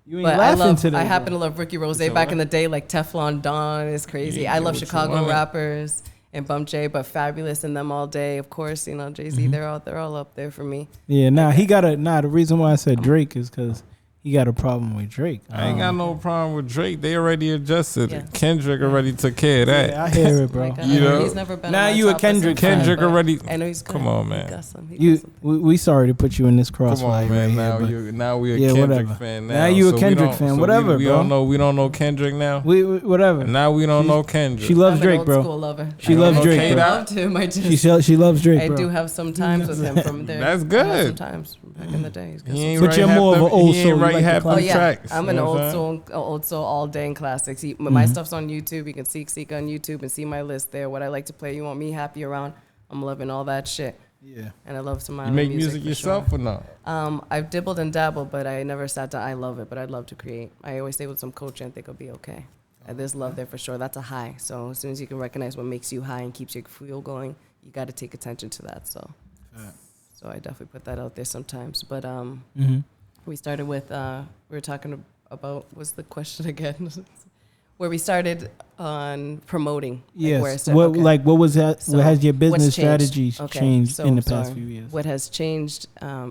You ain't But laughing today. I happen to love Ricky Rose back in the day, like Teflon Don is crazy. Yeah, I love what you Chicago want. rappers and Bump J, but Fabulous and them all day. Of course, Jay-Z, they're all up there for me. Yeah, the reason why I said Drake is because he got a problem with Drake. I ain't got no problem with Drake. They already adjusted. Yeah. Kendrick already took care of that. Yeah, I hear it, Oh bro. my God, You know? he's never been Now on my you a top Kendrick list. fan. Kendrick But already. I know he's good. Come on, He man. got some. He You, got some. we sorry to put you in this Come crossfire. on, man. Right here, but Now we a Yeah, Kendrick whatever. fan now. Now you a So we Kendrick don't- fan. so Whatever, we bro. don't know. We don't know Kendrick now. we whatever. Now we don't know Kendrick. She loves I'm an Drake, old bro. school lover. She I loves don't Drake, know if bro. I loved him. I just She loves Drake, I bro. do have some times with him from there. That's I have good. some times back in the day. He's got He some ain't But write you're half more of the- an old he soul. ain't You write like half the them Oh yeah, tracks. I'm you an know old what I'm saying? soul all day in classics. My stuff's on YouTube. You can see Seekcka on YouTube and see my list there. What I like to play. You want me happy around? I'm loving all that shit. Yeah. And I love some You island make music for yourself sure. or not? I've dabbled and dabbled, but I never sat down. I love it, but I'd love to create. I always stay with some coach and think it'll be okay. There's love there for sure. That's a high. So as soon as you can recognize what makes you high and keeps your fuel going, you got to take attention to that. So I definitely put that out there sometimes. But we started with we were talking about, what's the question again? Where we started on promoting. Yes. Where I started, What was that? So what has your business what's changed? strategies Okay, changed so in the sorry. past few years? What has changed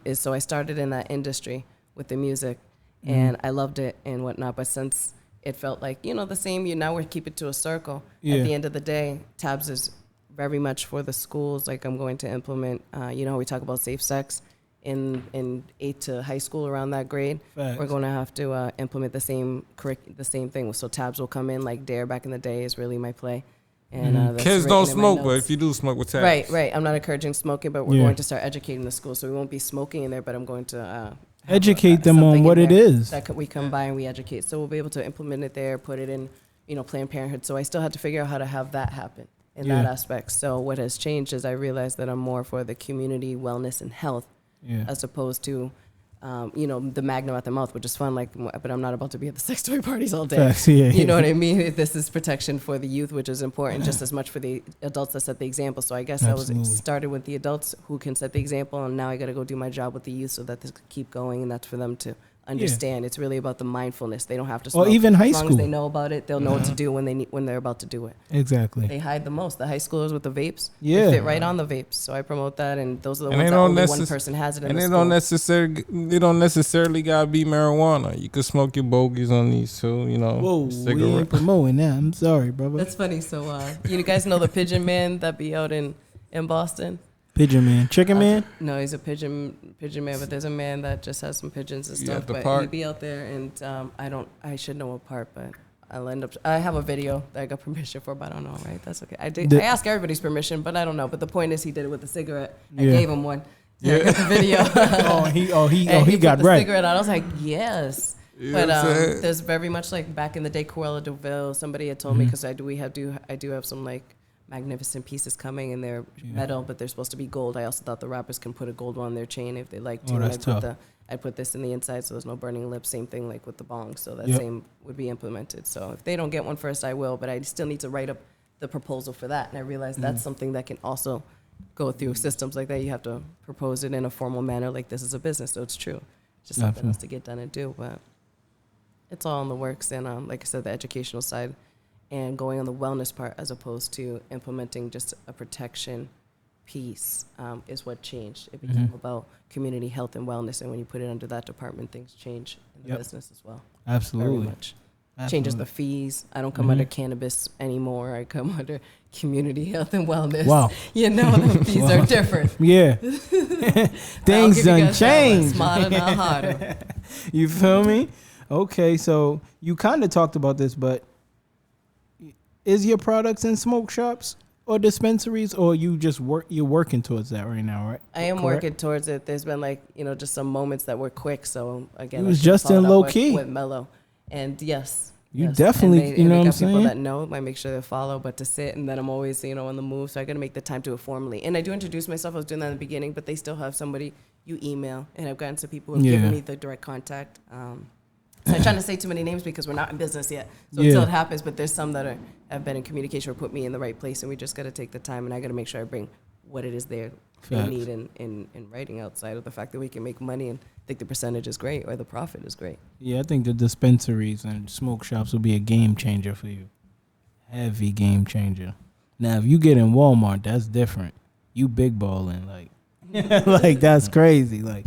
is, so I started in that industry with the music, and I loved it and whatnot. But since it felt like, the same, now we're keep it to a circle. Yeah. At the end of the day, Tabs is very much for the schools. Like, I'm going to implement, how we talk about safe sex in 8 to high school, around that grade. Facts. We're going to have to implement the same thing. So Tabs will come in, like Dare back in the day is really my play. And that's Kids written don't in my smoke, but notes. if you do smoke with tabs. Right. I'm not encouraging smoking, but we're Yeah. going to start educating the school. So we won't be smoking in there, but I'm going to have Educate them something on in what it there is. that we come by and we educate. So we'll be able to implement it there, put it in, Planned Parenthood. So I still had to figure out how to have that happen in that Yeah. aspect. So what has changed is I realized that I'm more for the community wellness and health, Yeah. as opposed to, the magnum at the mouth, which is fun. But I'm not about to be at the sex toy parties all day. Facts, yeah. You know what I mean? This is protection for the youth, which is important just as much for the adults that set the example. So I guess Absolutely. I was started with the adults who can set the example, and now I got to go do my job with the youth so that this can keep going, and that's for them to understand. It's really about the mindfulness. They don't have to smoke. even high as long school. as they know about it, they'll know what to do when they're about to do it. Exactly. They hide the most. The high schoolers with the vapes, Yeah. they fit right on the vapes. So I promote that, and those are the And ones they that don't only one necess- person has it in And the they school. don't necessarily gotta be marijuana. You can smoke your bogeys on these too. Whoa, we cigarette. ain't promoting that. I'm sorry, brother. That's funny. So you guys know the Pigeon Man that be out in Boston? Pigeon Man. Chicken Man? No, he's a pigeon man, but there's a man that just has some pigeons and Yeah, stuff. at the But park? he'd be out there, and I should know what part, but I'll end up. I have a video that I got permission for, but I don't know. Right? That's okay. I ask everybody's permission, but I don't know. But the point is, he did it with a cigarette. I Yeah. gave him one, Yeah. I got the video. he got the right. cigarette out. I was like, yes. You But know what I'm saying? there's very much like back in the day, Cruella de Vil. Somebody had told me because I do have some like magnificent pieces coming and they're metal, but they're supposed to be gold. I also thought the rappers can put a gold one on their chain if they like to. Oh, that's tough. I put this in the inside so there's no burning lips. Same thing like with the bong. So that Yep. same would be implemented. So if they don't get one first, I will. But I still need to write up the proposal for that. And I realized that's something that can also go through systems like that. You have to propose it in a formal manner, like this is a business, so it's true. It's just something else to get done and do. But it's all in the works. And like I said, the educational side and going on the wellness part as opposed to implementing just a protection piece is what changed. It became about community health and wellness. And when you put it under that department, things change in the business as well. Absolutely. Very much. Changes the fees. I don't come under cannabis anymore. I come under community health and wellness. Wow. You know, the fees are different. Yeah. Things done changed. Smarter, not harder. You feel me? Okay, so you kind of talked about this, but is your products in smoke shops or dispensaries, or you're working towards that right now, right? I am Correct? working towards it. There's been like, just some moments that were quick. So again, It was I just followed in up low with- key. with Mellow. And yes. You yes. definitely- And you know and what I'm got people saying? that know, I make sure they follow, but to sit and then I'm always, on the move. So I got to make the time to it formally. And I do introduce myself. I was doing that in the beginning, but they still have somebody you email. And I've gotten some people who have given me the direct contact. So I'm trying to say too many names because we're not in business yet. So until it happens, but there's some that have been in communication or put me in the right place. And we just got to take the time and I got to make sure I bring what it is they need in writing outside of the fact that we can make money and think the percentage is great or the profit is great. Yeah, I think the dispensaries and smoke shops will be a game changer for you. Heavy game changer. Now, if you get in Walmart, that's different. You big balling, like, like that's crazy. Like,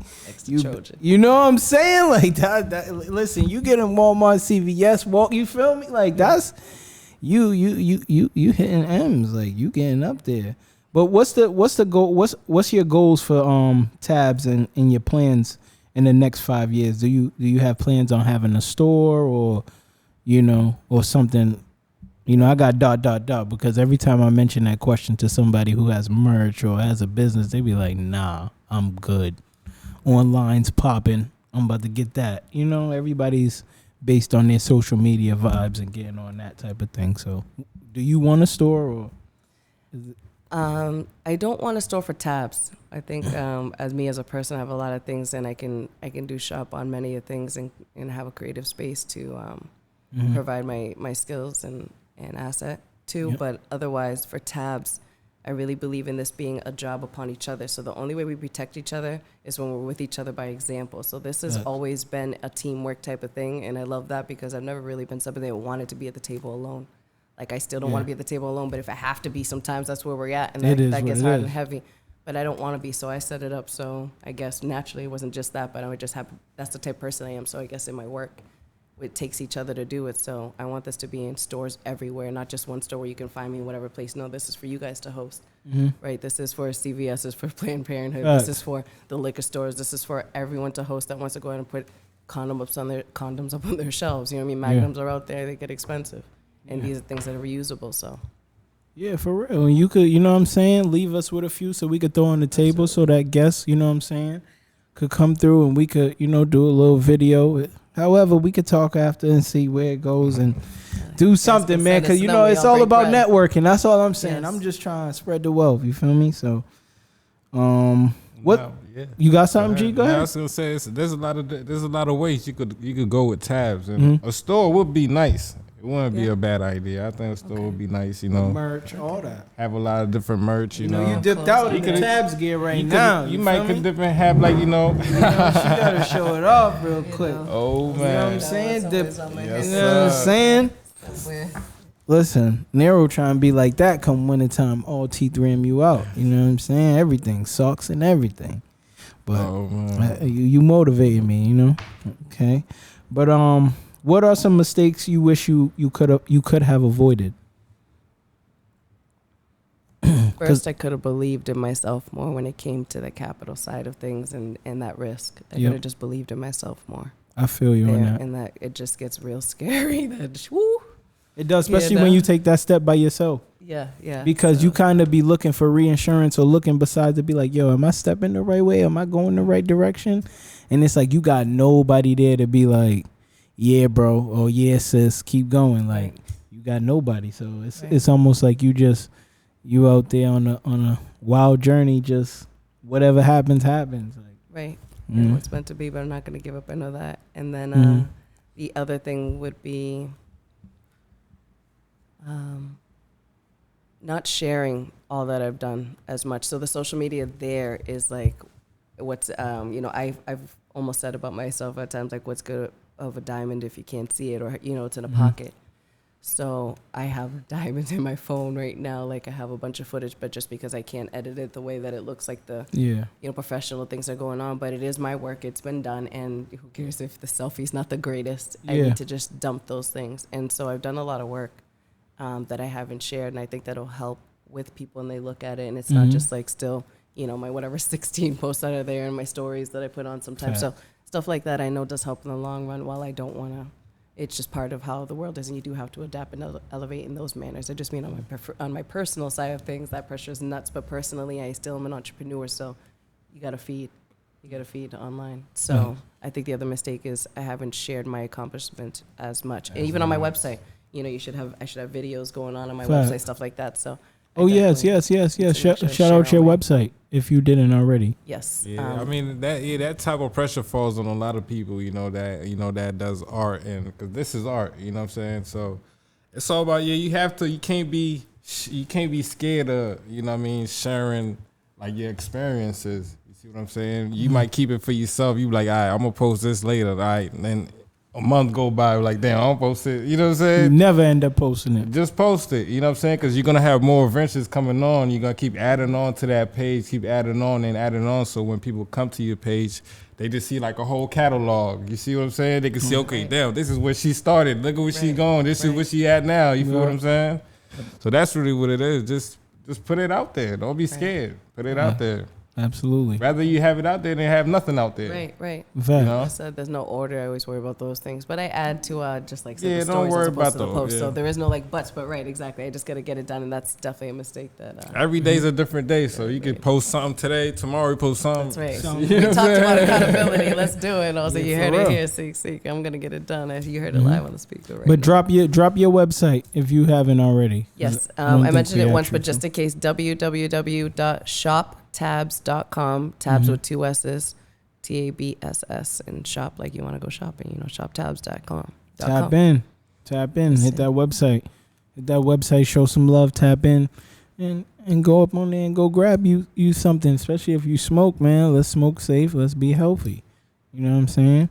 you know what I'm saying? Like that. Listen, you get in Walmart, CVS, you feel me? Like that's you hitting M's. Like you getting up there. But what's the goal? What's your goals for Tabs and your plans in the next 5 years? Do you have plans on having a store or or something? I got ... because every time I mention that question to somebody who has merch or has a business, they be like, nah, I'm good. Online's popping. I'm about to get that. Everybody's based on their social media vibes and getting on that type of thing. So do you want a store or is it? I don't want a store for Tabs. I think as me as a person, I have a lot of things and I can do shop on many of things and have a creative space to provide my skills and asset too. Yep. But otherwise for Tabs, I really believe in this being a job upon each other. So the only way we protect each other is when we're with each other by example. So this has always been a teamwork type of thing. And I love that because I've never really been somebody that wanted to be at the table alone. Like I still don't want to be at the table alone, but if I have to be, sometimes that's where we're at. And that gets hard and heavy. But I don't want to be, so I set it up. So I guess naturally it wasn't just that, but I would just have, that's the type of person I am. So I guess in my work, it takes each other to do it. So I want this to be in stores everywhere, not just one store where you can find me in whatever place. No, this is for you guys to host, right? This is for CVS, this is for Planned Parenthood, this is for the liquor stores, this is for everyone to host that wants to go ahead and put condoms up on their shelves. You know what I mean? Magnums are out there, they get expensive. And these are things that are reusable, so. Yeah, for real. You could, you know what I'm saying, leave us with a few so we could throw on the table so that guests, you know what I'm saying, could come through and we could, do a little video. However, we could talk after and see where it goes and do something, man, because, it's all about networking. That's all I'm saying. Yes. I'm just trying to spread the wealth. You feel me? So, you got something, G? Go ahead. I was gonna say there's a lot of ways you could go with Tabs, and a store would be nice. It wouldn't be a bad idea. I think a store would be nice, Merch, all that. Have a lot of different merch, you dipped out in the Tabs gear now. You might could different have she gotta show it off real quick. Oh man. You know what I'm saying? Yes, you know what I'm saying? Listen, Niro trying to be like that come wintertime, all T3M you out. You know what I'm saying? Everything, socks and everything. But you motivated me, Okay. But what are some mistakes you wish you could have avoided? First, I could have believed in myself more when it came to the capital side of things and that risk. I could have just believed in myself more. I feel you on that. And that it just gets real scary. Woo. It does, especially when you take that step by yourself. Yeah, yeah. Because you kind of be looking for reinsurance or looking besides to be like, yo, am I stepping the right way? Am I going the right direction? And it's like you got nobody there to be like, yeah, bro, or yeah, sis, keep going. Like you got nobody, so it's almost like you out there on a wild journey. Just whatever happens. Like, right. Mm-hmm. What's meant to be, but I'm not going to give up. I know that. And then the other thing would be not sharing all that I've done as much. So the social media there is like what's I've almost said about myself at times, like what's good of a diamond if you can't see it, or it's in a pocket. So I have diamonds in my phone right now. Like I have a bunch of footage, but just because I can't edit it the way that it looks like the professional things are going on. But it is my work. It's been done, and who cares if the selfie's not the greatest? I need to just dump those things. And so I've done a lot of work that I haven't shared, and I think that'll help with people, and they look at it, and it's not just like still my whatever 16 posts that are there and my stories that I put on sometimes. So stuff like that I know does help in the long run. While I don't want to. It's just part of how the world is, and you do have to adapt and elevate in those manners. I just mean on my personal side of things, that pressure is nuts. But personally, I still am an entrepreneur, so you got to feed online. So I think the other mistake is I haven't shared my accomplishment as much, and even on my website. I should have videos going on my website, stuff like that. So. Yes. Shout out your website if you didn't already. Yes. Yeah, I mean that type of pressure falls on a lot of people. That does art, and because this is art. You know what I'm saying? So it's all about you can't be scared of sharing like your experiences. You see what I'm saying? You might keep it for yourself. You be like, all right, I'm gonna post this later. All right, and then a month go by, like, damn, I don't post it. You know what I'm saying? You never end up posting it. Just post it. You know what I'm saying? Because you're going to have more adventures coming on. You're going to keep adding on to that page, keep adding on and adding on. So when people come to your page, they just see like a whole catalog. You see what I'm saying? They can see, okay, damn, this is where she started. Look at where she's going. This is where she at now. You feel what I'm saying? So that's really what it is. Just put it out there. Don't be scared. Put it out there. Absolutely. Rather you have it out there than have nothing out there. Right. I said there's no order. I always worry about those things, but I add to just like the stories don't worry as opposed about to the post. those. So there is no like buts, but right, exactly. I just gotta get it done, and that's definitely a mistake that. Every day's a different day, so you can post something today, tomorrow you post something. That's right. We talked about accountability. Let's do it. Also, you heard it here, Seekcka. I'm gonna get it done. You heard it live on the speaker. Right. But drop your website if you haven't already. Yes, I mentioned it once, but just in case, www.shoptabs.com. Tabs with two S's, TABSS, and shop like you want to go shopping. Shoptabs.com. Tap in. Hit that website. Show some love. Tap in, and go up on there and go grab you something. Especially if you smoke, man. Let's smoke safe. Let's be healthy. You know what I'm saying?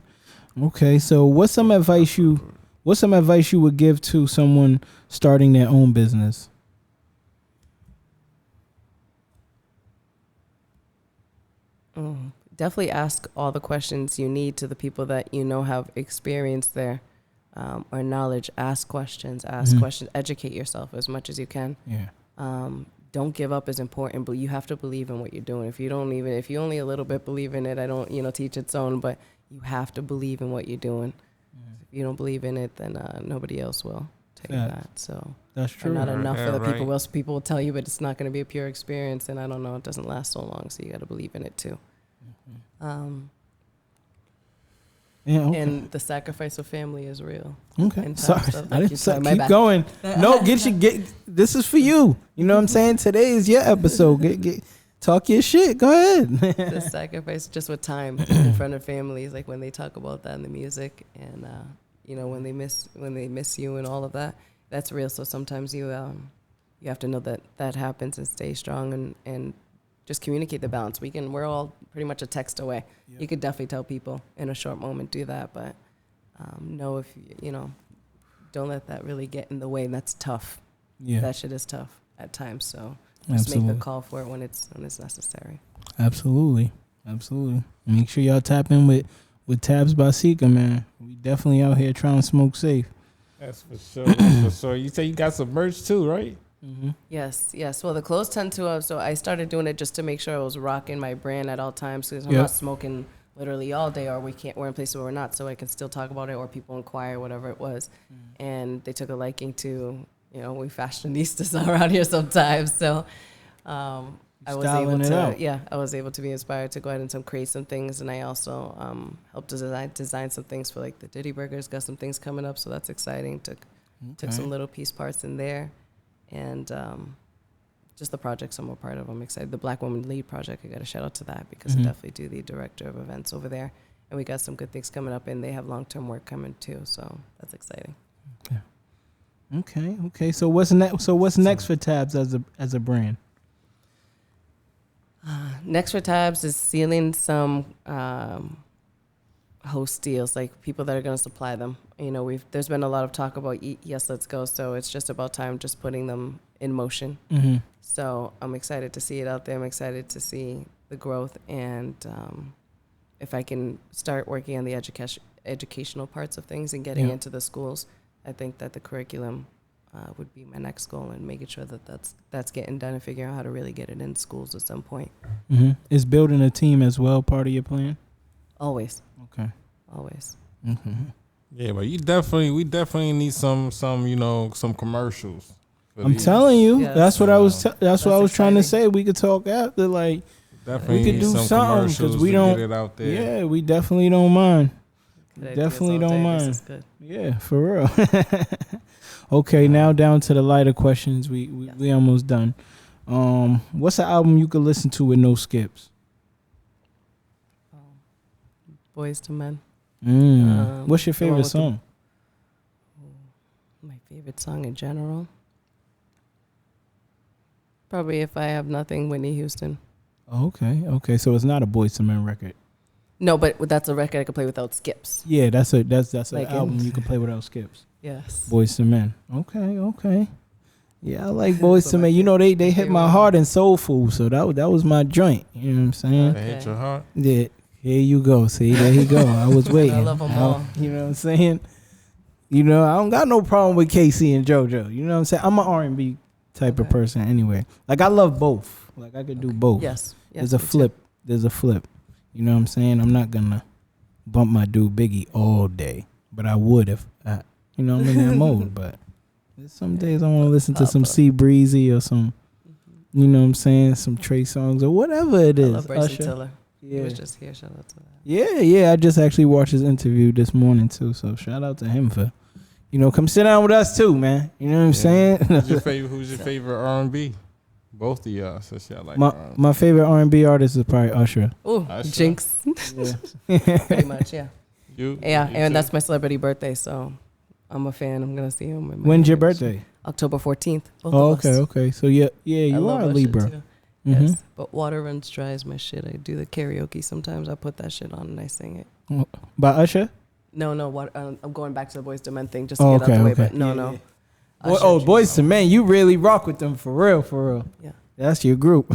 Okay, so what's some advice you would give to someone starting their own business? Definitely ask all the questions you need to the people that have experience there or knowledge. Ask questions. Educate yourself as much as you can. Yeah. Don't give up is important, but you have to believe in what you're doing. If you only a little bit believe in it, I don't teach its own, but you have to believe in what you're doing. If you don't believe in it, then nobody else will tell you that. So that's true. Not enough for the people. Well, people will tell you, but it's not going to be a pure experience, and I don't know. It doesn't last so long, so you got to believe in it too. And the sacrifice of family is real. Okay, sorry. I didn't say, keep going. No, get. This is for you. You know what I'm saying? Today is your episode. Get talk your shit. Go ahead. The sacrifice just with time in front of families, like when they talk about that in the music, and when they miss you and all of that. That's real. So sometimes you have to know that happens and stay strong and just communicate the balance. We're all pretty much a text away. Yep. You could definitely tell people in a short moment, do that, but know if don't let that really get in the way. And that's tough. Yeah. That shit is tough at times. So just make the call for it when it's necessary. Absolutely. Make sure y'all tap in with Tabs by Seekcka, man. We definitely out here trying to smoke safe. That's for sure. You say you got some merch too, right? Mm-hmm. Yes. Well, the clothes tend to. So I started doing it just to make sure I was rocking my brand at all times because I'm not smoking literally all day, or we're in places where we're not, so I can still talk about it, or people inquire, whatever it was. And they took a liking to, we fashionistas around here sometimes. So I was able to, I was able to be inspired to go ahead and create some things. And I also helped design some things for like the Diddy Burgers. Got some things coming up, so that's exciting. Took some little piece parts in there, and just the projects I'm a part of. I'm excited. The Black Woman Lead project, I got a shout out to that because I definitely do the director of events over there, and we got some good things coming up, and they have long-term work coming too, so that's exciting. Okay. So what's next? So what's next for Tabs as a brand? Next for Tabs is sealing some host deals, like people that are going to supply them. There's been a lot of talk about Yes, Let's Go, so it's just about time just putting them in motion. So I'm excited to see it out there. I'm excited to see the growth, and if I can start working on the educational parts of things and getting into the schools, I think that the curriculum would be my next goal, and making sure that that's getting done and figuring out how to really get it in schools at some point. Is building a team as well part of your plan? Always. Okay. Always. Yeah, but we definitely need some commercials. I'm telling you, Yes. that's what I was. That's what I was trying to exciting. say. We could talk after, like Definitely we could need do some something because commercials we to don't. get it out there. Yeah, we definitely don't mind. Good ideas Definitely all don't day. mind. This is good. Yeah, for real. Okay, now down to the lighter questions. We almost done. What's an album you could listen to with no skips? Boys to Men. What's your the one favorite with song? My favorite song in general? Probably If I Have Nothing, Whitney Houston. Okay. So it's not a Boyz II Men record. No, but that's a record I could play without skips. Yeah, that's an Like album you can play without skips. Yes. Boyz II Men. Okay. Yeah, I like Boyz II Men. They hit my one. heart in Soul Food, so that was my joint. You know what I'm saying? They hit your heart. Yeah. Here you go. See, there you go. I was waiting. I love them all. You know what I'm saying? I don't got no problem with Casey and JoJo. You know what I'm saying? I'm an R&B type of person anyway. Like, I love both. Like, I could do both. Yes. There's a flip. There's a flip. You know what I'm saying? I'm not going to bump my dude Biggie all day. But I would if I'm in that mode. But there's some days I want to listen to some C Breezy or some, you know what I'm saying, some Trey songs or whatever it is. I love Bryson Usher. Tiller. Yeah. He was just here. Shout out to that. Yeah. I just actually watched his interview this morning too. So shout out to him for, come sit down with us too, man. You know what I'm saying? Who's your favorite R&B? Both of y'all. So shit, I like R&B. My favorite R&B artist is probably Usher. Ooh, Usher? Jinx. Yeah. Pretty much, yeah. You And too? that's my celebrity birthday, so I'm a fan. I'm going to see him. When's your birthday? October 14th. Both Oh, of us. okay. So yeah, I you love are a Usher, Libra. too. Mhm. Yes, but Water Runs Dry is my shit. I do the karaoke sometimes. I put that shit on and I sing it. By Usher? No. I'm going back to the Boys to Men thing just to get out the way. But no. Yeah. Usher, Boyz II Men, you really rock with them for real. Yeah. That's your group.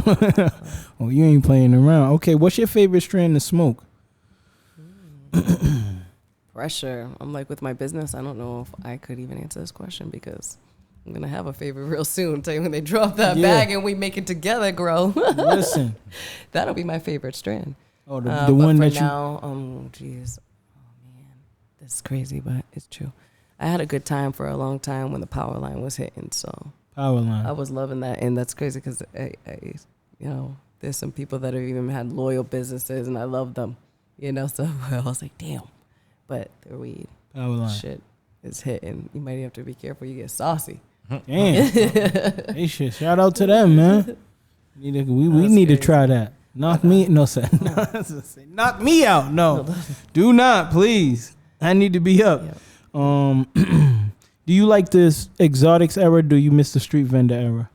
Oh, you ain't playing around. Okay, what's your favorite strand to smoke? Pressure. I'm like, with my business, I don't know if I could even answer this question because I'm going to have a favorite real soon. Tell you when they drop that bag and we make it together grow. Listen. That'll be my favorite strand. Oh, the But one for that you... now, geez. Oh, man. This is crazy, but it's true. I had a good time for a long time when the power line was hitting, so... Power line. I was loving that, and that's crazy because I there's some people that have even had loyal businesses, and I love them, So I was like, damn, but the weed Power line. shit is hitting. You might have to be careful. You get saucy. Damn. Hey, shit. Shout out to them, man. We need to try that. Knock me. No, sir. Knock me out. No, do not, please. I need to be up. Yeah. Do you like this exotics era? Do you miss the street vendor era?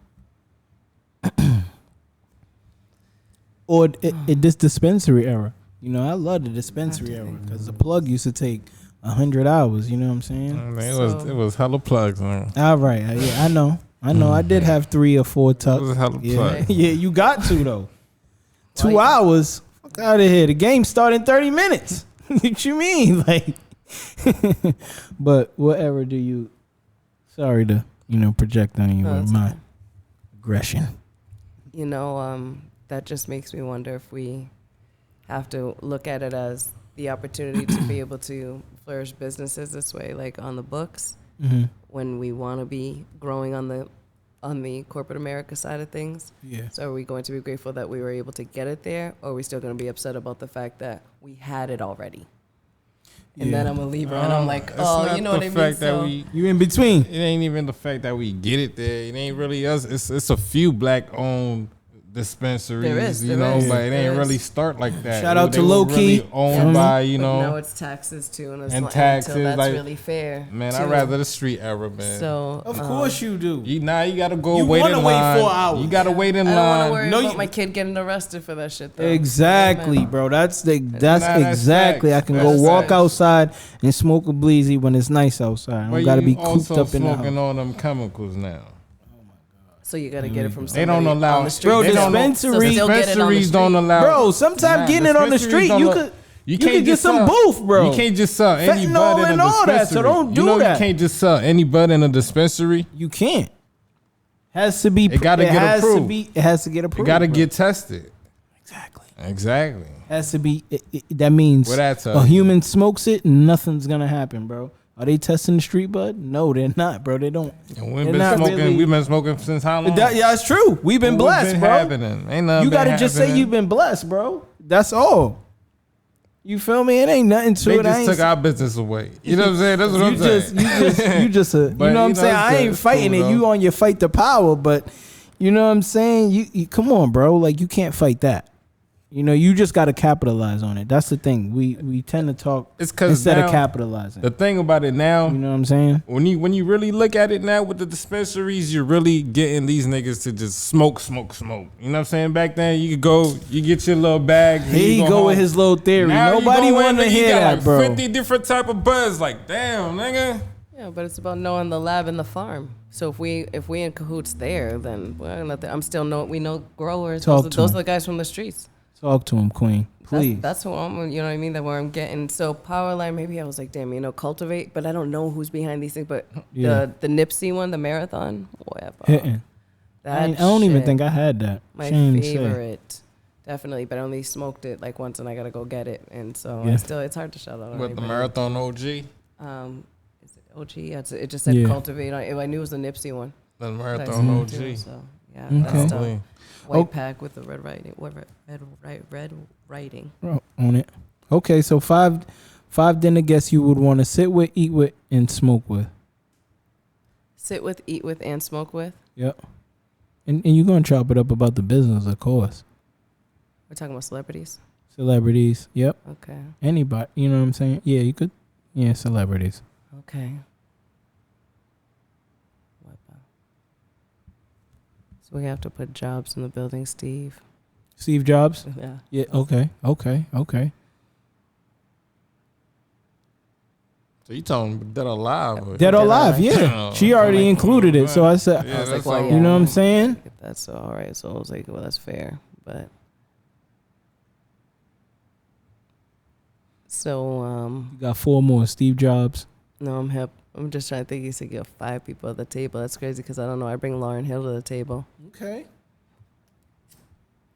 Or this dispensary era? I love the dispensary era because the plug used to take 100 hours. You know what I'm saying? It was hella plugs, man. All right. Yeah, I know. I did have 3 or 4 tucks. It was hella plugs. Yeah, you got to though. 2 hours? Fuck out of here. The game started in 30 minutes. What you mean? Like, but what era do you... Sorry to, project on you with my aggression. That just makes me wonder if we have to look at it as the opportunity to be able to flourish businesses this way, like on the books, when we want to be growing on the corporate America side of things. Yeah. So are we going to be grateful that we were able to get it there, or are we still going to be upset about the fact that we had it already? And then I'm a Libra, and I'm like, oh, you know what I mean? So You in between. It ain't even the fact that we get it there. It ain't really us. It's a few black-owned dispensaries, There is. but it There ain't is. really start like that. Shout out They to were Low really Key. owned by, But now it's taxes too, and it's and like, taxes, until that's like, really fair. man, too. I'd rather the street era, man. So Of course you do. You gotta go You wait wanna in wait line. 4 hours. You gotta wait in I don't want line. to worry No, about you- my kid getting arrested for that shit, though. Exactly, Amen. bro. That's That's exactly. facts. I can That's go walk facts. outside and smoke a bleezy when it's nice outside. I But don't gotta you be cooped also up in the smoking house. all them chemicals now. So you got to get it from They somebody don't allow on the street. Bro, they don't- dispensaries- So still get it on the dispensaries don't street. allow. Bro, sometimes getting it on the dispensaries street, don't you allow- could You could can't get just some sell- both, bro. You can't just sell any Fentanyl bud in a and all that, so dispensary. don't do You know that. you can't just sell any bud in a dispensary. You can't. Has to be. It gotta get has approved. It has to get You approved. gotta bro. get tested. Exactly. Exactly. Has to be. That means What that tell a you? human smokes it, nothing's gonna happen, bro. Are they testing the street bud? No, they're not, bro. They don't. And we've They're been not smoking. really- We've been smoking since how long? Yeah, it's true. We've been What's blessed, been bro. happening? Ain't nothing You been gotta just say happening. you've been blessed, bro. That's all. You feel me? It ain't nothing to They it. I just ain't took our business away. You know what I'm saying? That's what I'm you saying. just you know But, what I'm you know, saying? it's I good. ain't It's fighting cool, it. though. You on your fight the power, but you know what I'm saying? You come on, bro. Like you can't fight that. You know, you just got to capitalize on it. That's the thing. We tend to talk It's 'cause instead now- of capitalizing. The thing about it now, You know what I'm saying? when you really look at it now with the dispensaries, you're really getting these niggas to just smoke. You know what I'm saying? Back then, you could go, you get your little bag. and Here you go home. with his little theory. Now you Nobody go in want to and you hear got that, like bro. 50 different type of buzz. Like, damn, nigga. Yeah, but it's about knowing the lab and the farm. So if we in cahoots there, then I'm still we know growers. Talk Those to are him. the guys from the streets. Talk to him, Queen. Please. That's who I'm. You know what I mean? That where I'm getting. So power line. Maybe I was like, damn, cultivate. But I don't know who's behind these things. But Yeah. the Nipsey one, the marathon, whatever. Hitting. That I don't even shit, think I had that. my Shame to say. favorite. Definitely, but I only smoked it like once, and I gotta go get it. And so Yeah. it's hard to shout out. on With the anybody. marathon OG. Is it OG? Yeah, it just said Yeah. cultivate. I knew it was the Nipsey one. The that I marathon smoked OG. too, so yeah, Okay. that's the Probably. white Oh. pack with the red writing. What red writing? Bro, on it. Okay, so five dinner guests you would want to sit with, eat with, and smoke with. Sit with, eat with, and smoke with. Yep. And you're gonna chop it up about the business, of course. We're talking about celebrities. Celebrities. Yep. Okay. Anybody. You know what I'm saying? Yeah, you could. Yeah, celebrities. Okay. So we have to put Jobs in the building, Steve. Steve Jobs. Yeah. Yeah. Okay. So you telling me dead or alive? or- Dead or alive. Alive. Yeah. Oh, She already like, included it, so I said. Yeah, I was like, that's well, all- yeah. You know what I'm saying? That's so all right. So I was like, well, that's fair, but so You got 4 more. Steve Jobs. no, I'm hip. I'm just trying to think. You said you have 5 people at the table. That's crazy because I don't know. I bring Lauryn Hill to the table. Okay.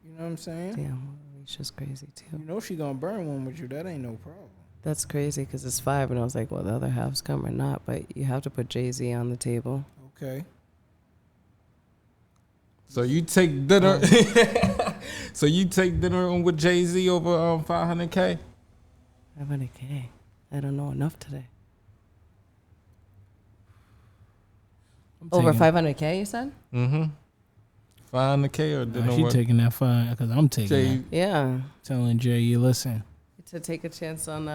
You know what I'm saying? Damn, Alicia's crazy too. You know she gonna burn one with you. That ain't no problem. That's crazy because it's 5, and I was like, well, the other half's come or not, but you have to put Jay-Z on the table. Okay. So you take dinner. So you take dinner with Jay-Z over $500K. 500K. I don't know enough today. I'm Over taking- 500K, you said? Mm-hmm. $500K or Nah, dinner she with taking that fine because I'm taking Jay. it. Yeah. Telling Jay, you listen. To take a chance on.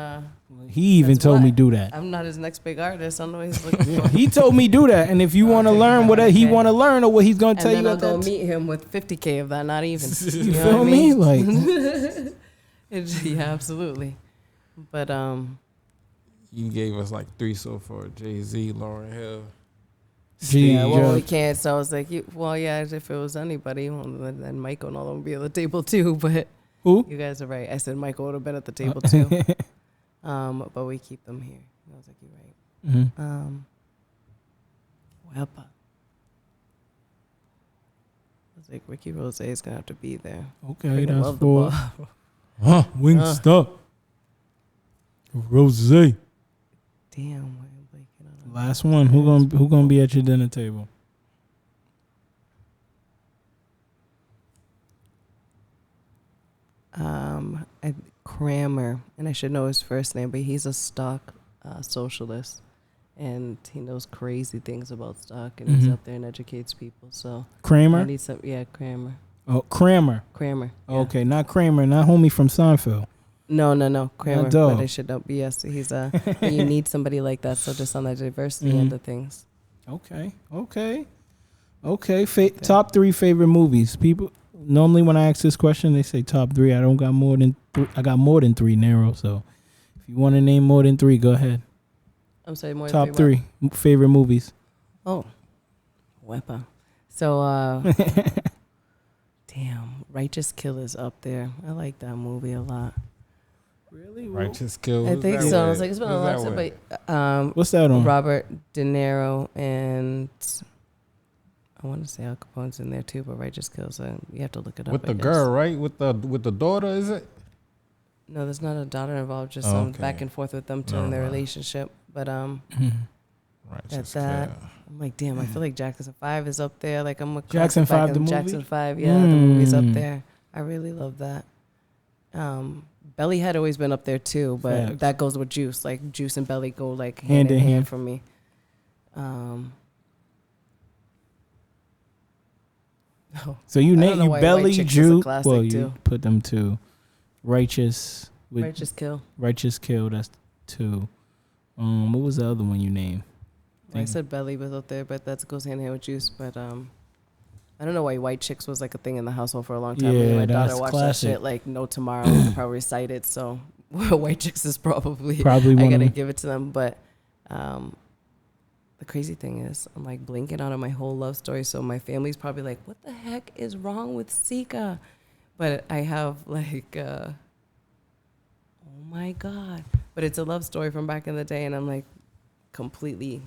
He even That's told me what? do that. I'm not his next big artist. I know he's looking for. He told me do that, and if you want to learn what he Okay. want to learn or what he's gonna tell And then you I'll at go that, meet him with 50K of that, not even. you know feel what I me? mean? Like Yeah, absolutely. But You gave us like 3 so far. Jay-Z, Lauryn Hill. Gee, yeah, well, we Joe. can't. So I was like, well, yeah, if it was anybody, well, then Michael and all of them would be at the table too. But Who? you guys are right. I said Michael would have been at the table too. But we keep them here. I was like, you're right. Mhm. Wepa. I was like, Ricky Rose is gonna have to be there. Okay, Freaking that's love the 4. ball. Wingstop. Rose. Damn. Why am I blanking on that? Last one. Who gonna be at your dinner table? Kramer, and I should know his first name, but he's a stock socialist, and he knows crazy things about stock, and he's up there and educates people. So Kramer? I need some, Kramer. Oh, Kramer. Yeah. Okay, not Kramer, not homie from Seinfeld. No, Kramer. dog. But I should know. Yes, he's you need somebody like that. So just on the diversity end of things. Okay. Top 3 favorite movies. People normally when I ask this question, they say top 3. I don't got more than 3. I got more than 3 narrow. So if you want to name more than 3, go ahead. I'm sorry, more top than 3. favorite movies. Oh, weapon. So damn, Righteous Kill is up there. I like that movie a lot. Really? Righteous Kill. I think so. I was like, it's been a long time, but what's that on? Robert De Niro and I want to say Al Capone's in there too, but Righteous Kill. So you have to look it up. With the girl, right? With the daughter, is it? No, there's not a daughter involved. Just back and forth with them two in their relationship. But at that, I'm like, damn. I feel like Jackson 5 is up there. Like I'm a Jackson 5, the movie. Jackson 5, yeah, the movie's up there. I really love that. Belly had always been up there too, but Facts. that goes with Juice. Like Juice and Belly go like hand in hand for me. So you name Belly, Juice. Well, you put them to Righteous Kill. Righteous Kill. That's 2. What was the other one you named? I said Belly was up there, but that goes hand in hand with Juice. But I don't know why White Chicks was like a thing in the household for a long time. Yeah, my that's daughter watched classic. that shit like no tomorrow. I could probably recite it. So White Chicks is probably I one gotta of give it to them. But the crazy thing is, I'm like blinking out on my whole love story. So my family's probably like, "What the heck is wrong with Seekcka?" But I have like, oh my god! But it's a love story from back in the day, and I'm like completely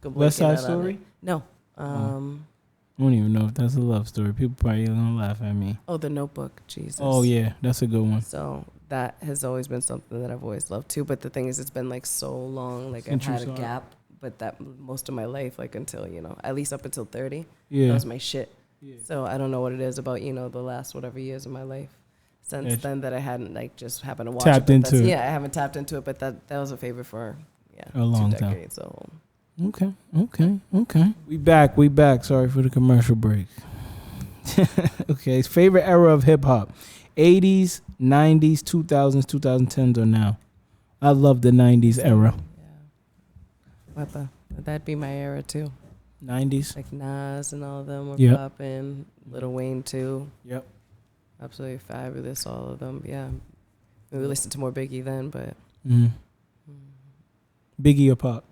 West Side Story. No. I don't even know if that's a love story. People probably gonna laugh at me. Oh, The Notebook. Jesus. Oh yeah, that's a good one. So that has always been something that I've always loved too. But the thing is, it's been like so long. Like I've had a gap, but that most of my life, like until at least up until 30, that was my shit. Yeah. So I don't know what it is about the last whatever years of my life since then that I hadn't like just happened to watch tapped into it. Yeah, I haven't tapped into it, but that was a favorite for a long 2 decades. time. So. Okay. We back. Sorry for the commercial break. Okay, favorite era of hip hop: 80s, 90s, 2000s, 2010s, or now? I love the 90s era. Yeah. That'd be my era too. 90s, like Nas and all of them were popping. Lil Wayne too. Yep. Absolutely fabulous, all of them. Yeah. We listened to more Biggie then, but Biggie or Pop?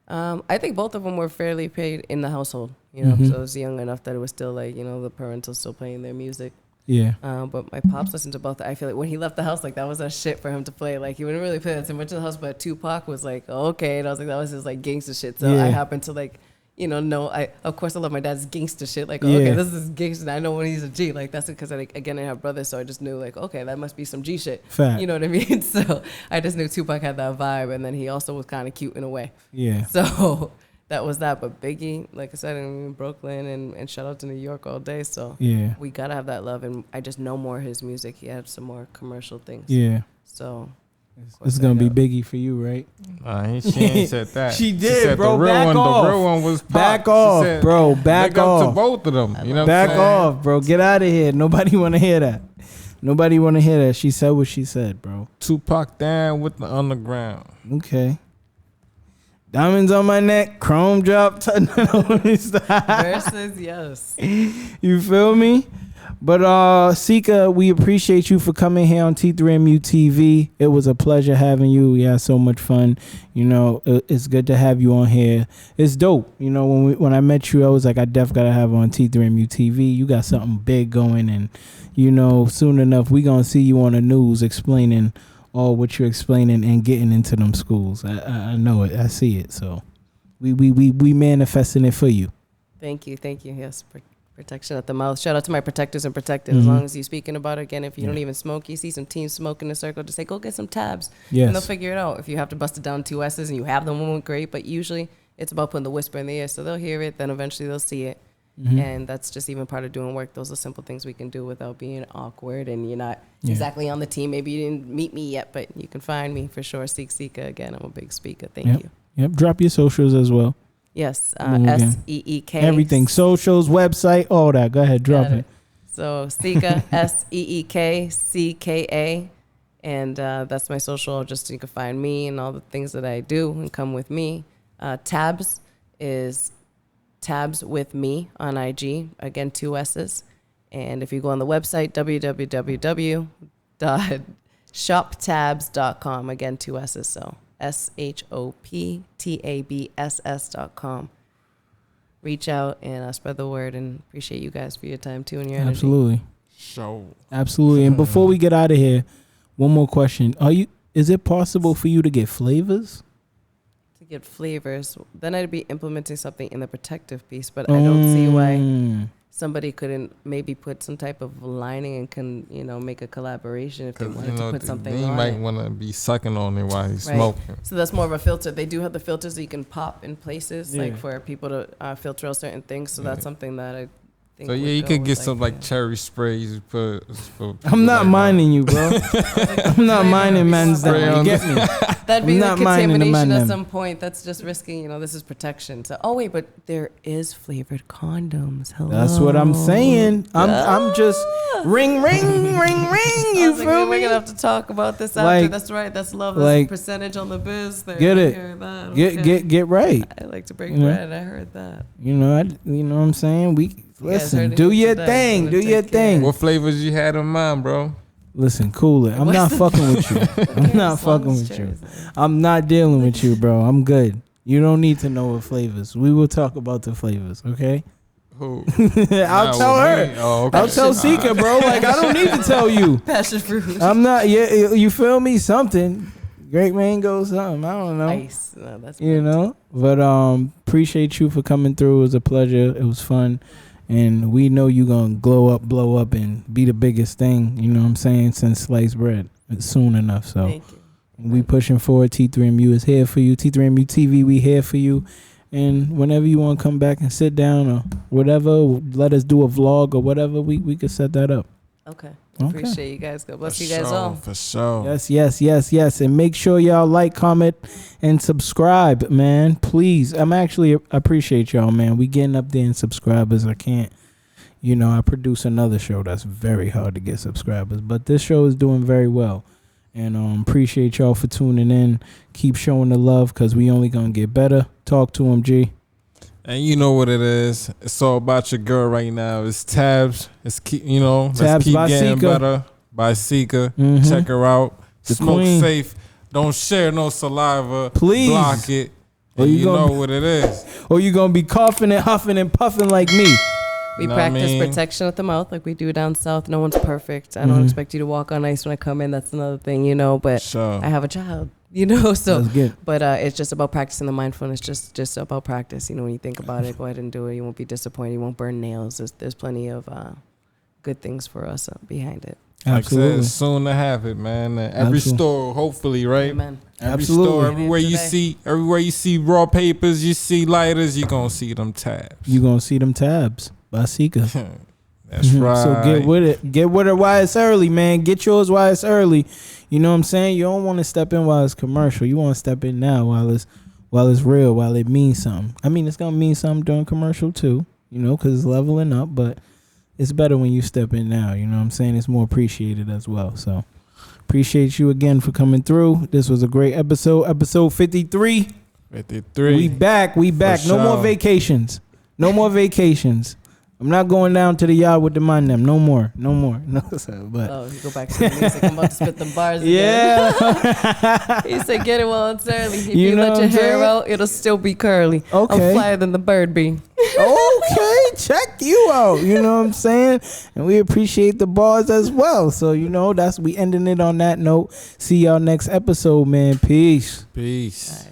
I think both of them were fairly paid in the household, so I was young enough that it was still like, the parents were still playing their music. Yeah. But my pops listened to both. I feel like when he left the house, like that was a shit for him to play. Like he wouldn't really play that too much in the house, but Tupac was like, okay. And I was like, that was his like gangster shit. So I happened to like, of course I love my dad's gangster shit. Like, okay, this is gangster. And I know when he's a G. Like that's because I have brothers, so I just knew like, okay, that must be some G shit. Fact. You know what I mean? So I just knew Tupac had that vibe, and then he also was kind of cute in a way. Yeah. So that was that. But Biggie, like I said, in Brooklyn and shout out to New York all day. So we gotta have that love, and I just know more of his music. He had some more commercial things. Yeah. So. It's gonna be Biggie for you, right? She ain't said that. She did, said bro. The real back one, off. The real one was Pop. Back off, said, bro. Back off. To both of them. You know back what I'm off, bro. Get out of here. Nobody want to hear that. Nobody want to hear that. She said what she said, bro. Tupac down with the underground. Okay. Diamonds on my neck, chrome drop. Versus, yes. You feel me? But Seekcka, we appreciate you for coming here on T3MU TV. It was a pleasure having you. We had so much fun. It's good to have you on here. It's dope. When I met you, I was like, I def gotta have on T3MU TV. You got something big going, and soon enough we gonna see you on the news explaining all what you're explaining and getting into them schools. I know it. I see it. So we manifesting it for you. Thank you. Yes, Protection at the mouth. Shout out to my protectors and protected. As long as you're speaking about it, again, if you don't even smoke, you see some teens smoking in a circle, just say, go get some tabs. Yes. And they'll figure it out. If you have to bust it down 2 S's and you have them, great. But usually it's about putting the whisper in the ear. So they'll hear it, then eventually they'll see it. And that's just even part of doing work. Those are simple things we can do without being awkward. And you're not exactly on the team. Maybe you didn't meet me yet, but you can find me for sure. Seekcka. Again, I'm a big speaker. Thank you. Yep. Drop your socials as well. Yes. Seekcka. Everything. Socials, website, all that. Go ahead. Drop it. So Seekcka, Seekcka. And that's my social. Just so you can find me and all the things that I do and come with me. Tabs is Tabs with me on IG. Again, 2 S's. And if you go on the website, www.shoptabs.com. Again, 2 S's. So shoptabs.com. Reach out and spread the word, and appreciate you guys for your time too and your energy. Absolutely. Show. Absolutely. And before we get out of here, one more question. Is it possible for you to get flavors? To get flavors, then I'd be implementing something in the protective piece, but I don't see why somebody couldn't maybe put some type of lining and can, make a collaboration if they wanted to put something on. You might want to be sucking on it while he's smoking. So that's more of a filter. They do have the filters that you can pop in places, like for people to filter out certain things. So that's something that I think. So you could get some cherry sprays. You put. I'm not minding you, bro. I'm not minding man's that. You get me? That'd be the contamination at some point. That's just risking, this is protection. So, but there is flavored condoms. Hello. That's what I'm saying. I'm just ring, ring, ring, ring. You feel me? We're gonna have to talk about this after. That's right. That's love. That's percentage on the biz. There. Get it. Get right. I like to break bread. I heard that. You know what I'm saying? Listen. Do your thing. Do your thing. What flavors you had in mind, bro? Listen, cool it. I'm not fucking with you. I'm not fucking with you. I'm not dealing with you, bro. I'm good. You don't need to know what flavors. We will talk about the flavors, okay? Who? I'll tell her. Oh, okay. I'll tell Seekcka, bro. Like, I don't need to tell you. Passion fruit. I'm not. Yeah, you feel me? Something. Great mango, something. I don't know. Nice. No, that's But appreciate you for coming through. It was a pleasure. It was fun. And we know you going to blow up, and be the biggest thing, you know what I'm saying, since sliced bread. It's soon enough. So thank you. We pushing forward. T3MU is here for you. T3MU TV, we here for you. And whenever you want to come back and sit down or whatever, let us do a vlog or whatever, we could set that up. Okay. Appreciate you guys. God bless you guys all. For sure. Yes. And make sure y'all like, comment, and subscribe, man. Please. I'm actually appreciate y'all, man. We getting up there in subscribers. I can't, I produce another show that's very hard to get subscribers. But this show is doing very well. And appreciate y'all for tuning in. Keep showing the love because we only going to get better. Talk to him, G. And you know what it is. It's all about your girl right now. It's Tabs. Let's keep Tabs keep by getting Seekcka. better by Seekcka. Check her out. Smoke safe. Don't share no saliva. Please. Block it. And you know what it is. Or you going to be coughing and huffing and puffing like me. We practice protection with the mouth like we do down south. No one's perfect. I don't expect you to walk on ice when I come in. That's another thing, but sure. I have a child. So, that's good. But it's just about practicing the mindfulness, just about practice. When you think about it, go ahead and do it. You won't be disappointed. You won't burn nails. There's plenty of good things for us behind it. Absolutely. Like I said, soon to have it, man. Every store, hopefully, right? Amen. Every store, everywhere you see raw papers, you see lighters, you're going to see them tabs. You're going to see them tabs by Seekcka. That's right. So get with it. Get with it while it's early, man. Get yours while it's early. You know what I'm saying? You don't want to step in while it's commercial. You want to step in now while it's real, while it means something. I mean, it's going to mean something during commercial too, because it's leveling up, but it's better when you step in now. You know what I'm saying? It's more appreciated as well. So appreciate you again for coming through. This was a great episode 53. 53. We back. No more vacations. I'm not going down to the yard with the man them. No more. No, sir, but you go back to the music. I'm about to spit them bars again. Yeah. He said, get it while it's early. If you let your hair out, it'll still be curly. Okay. I'm flyer than the bird bee. Okay, check you out. You know what I'm saying? And we appreciate the bars as well. So, we ending it on that note. See y'all next episode, man. Peace. Peace.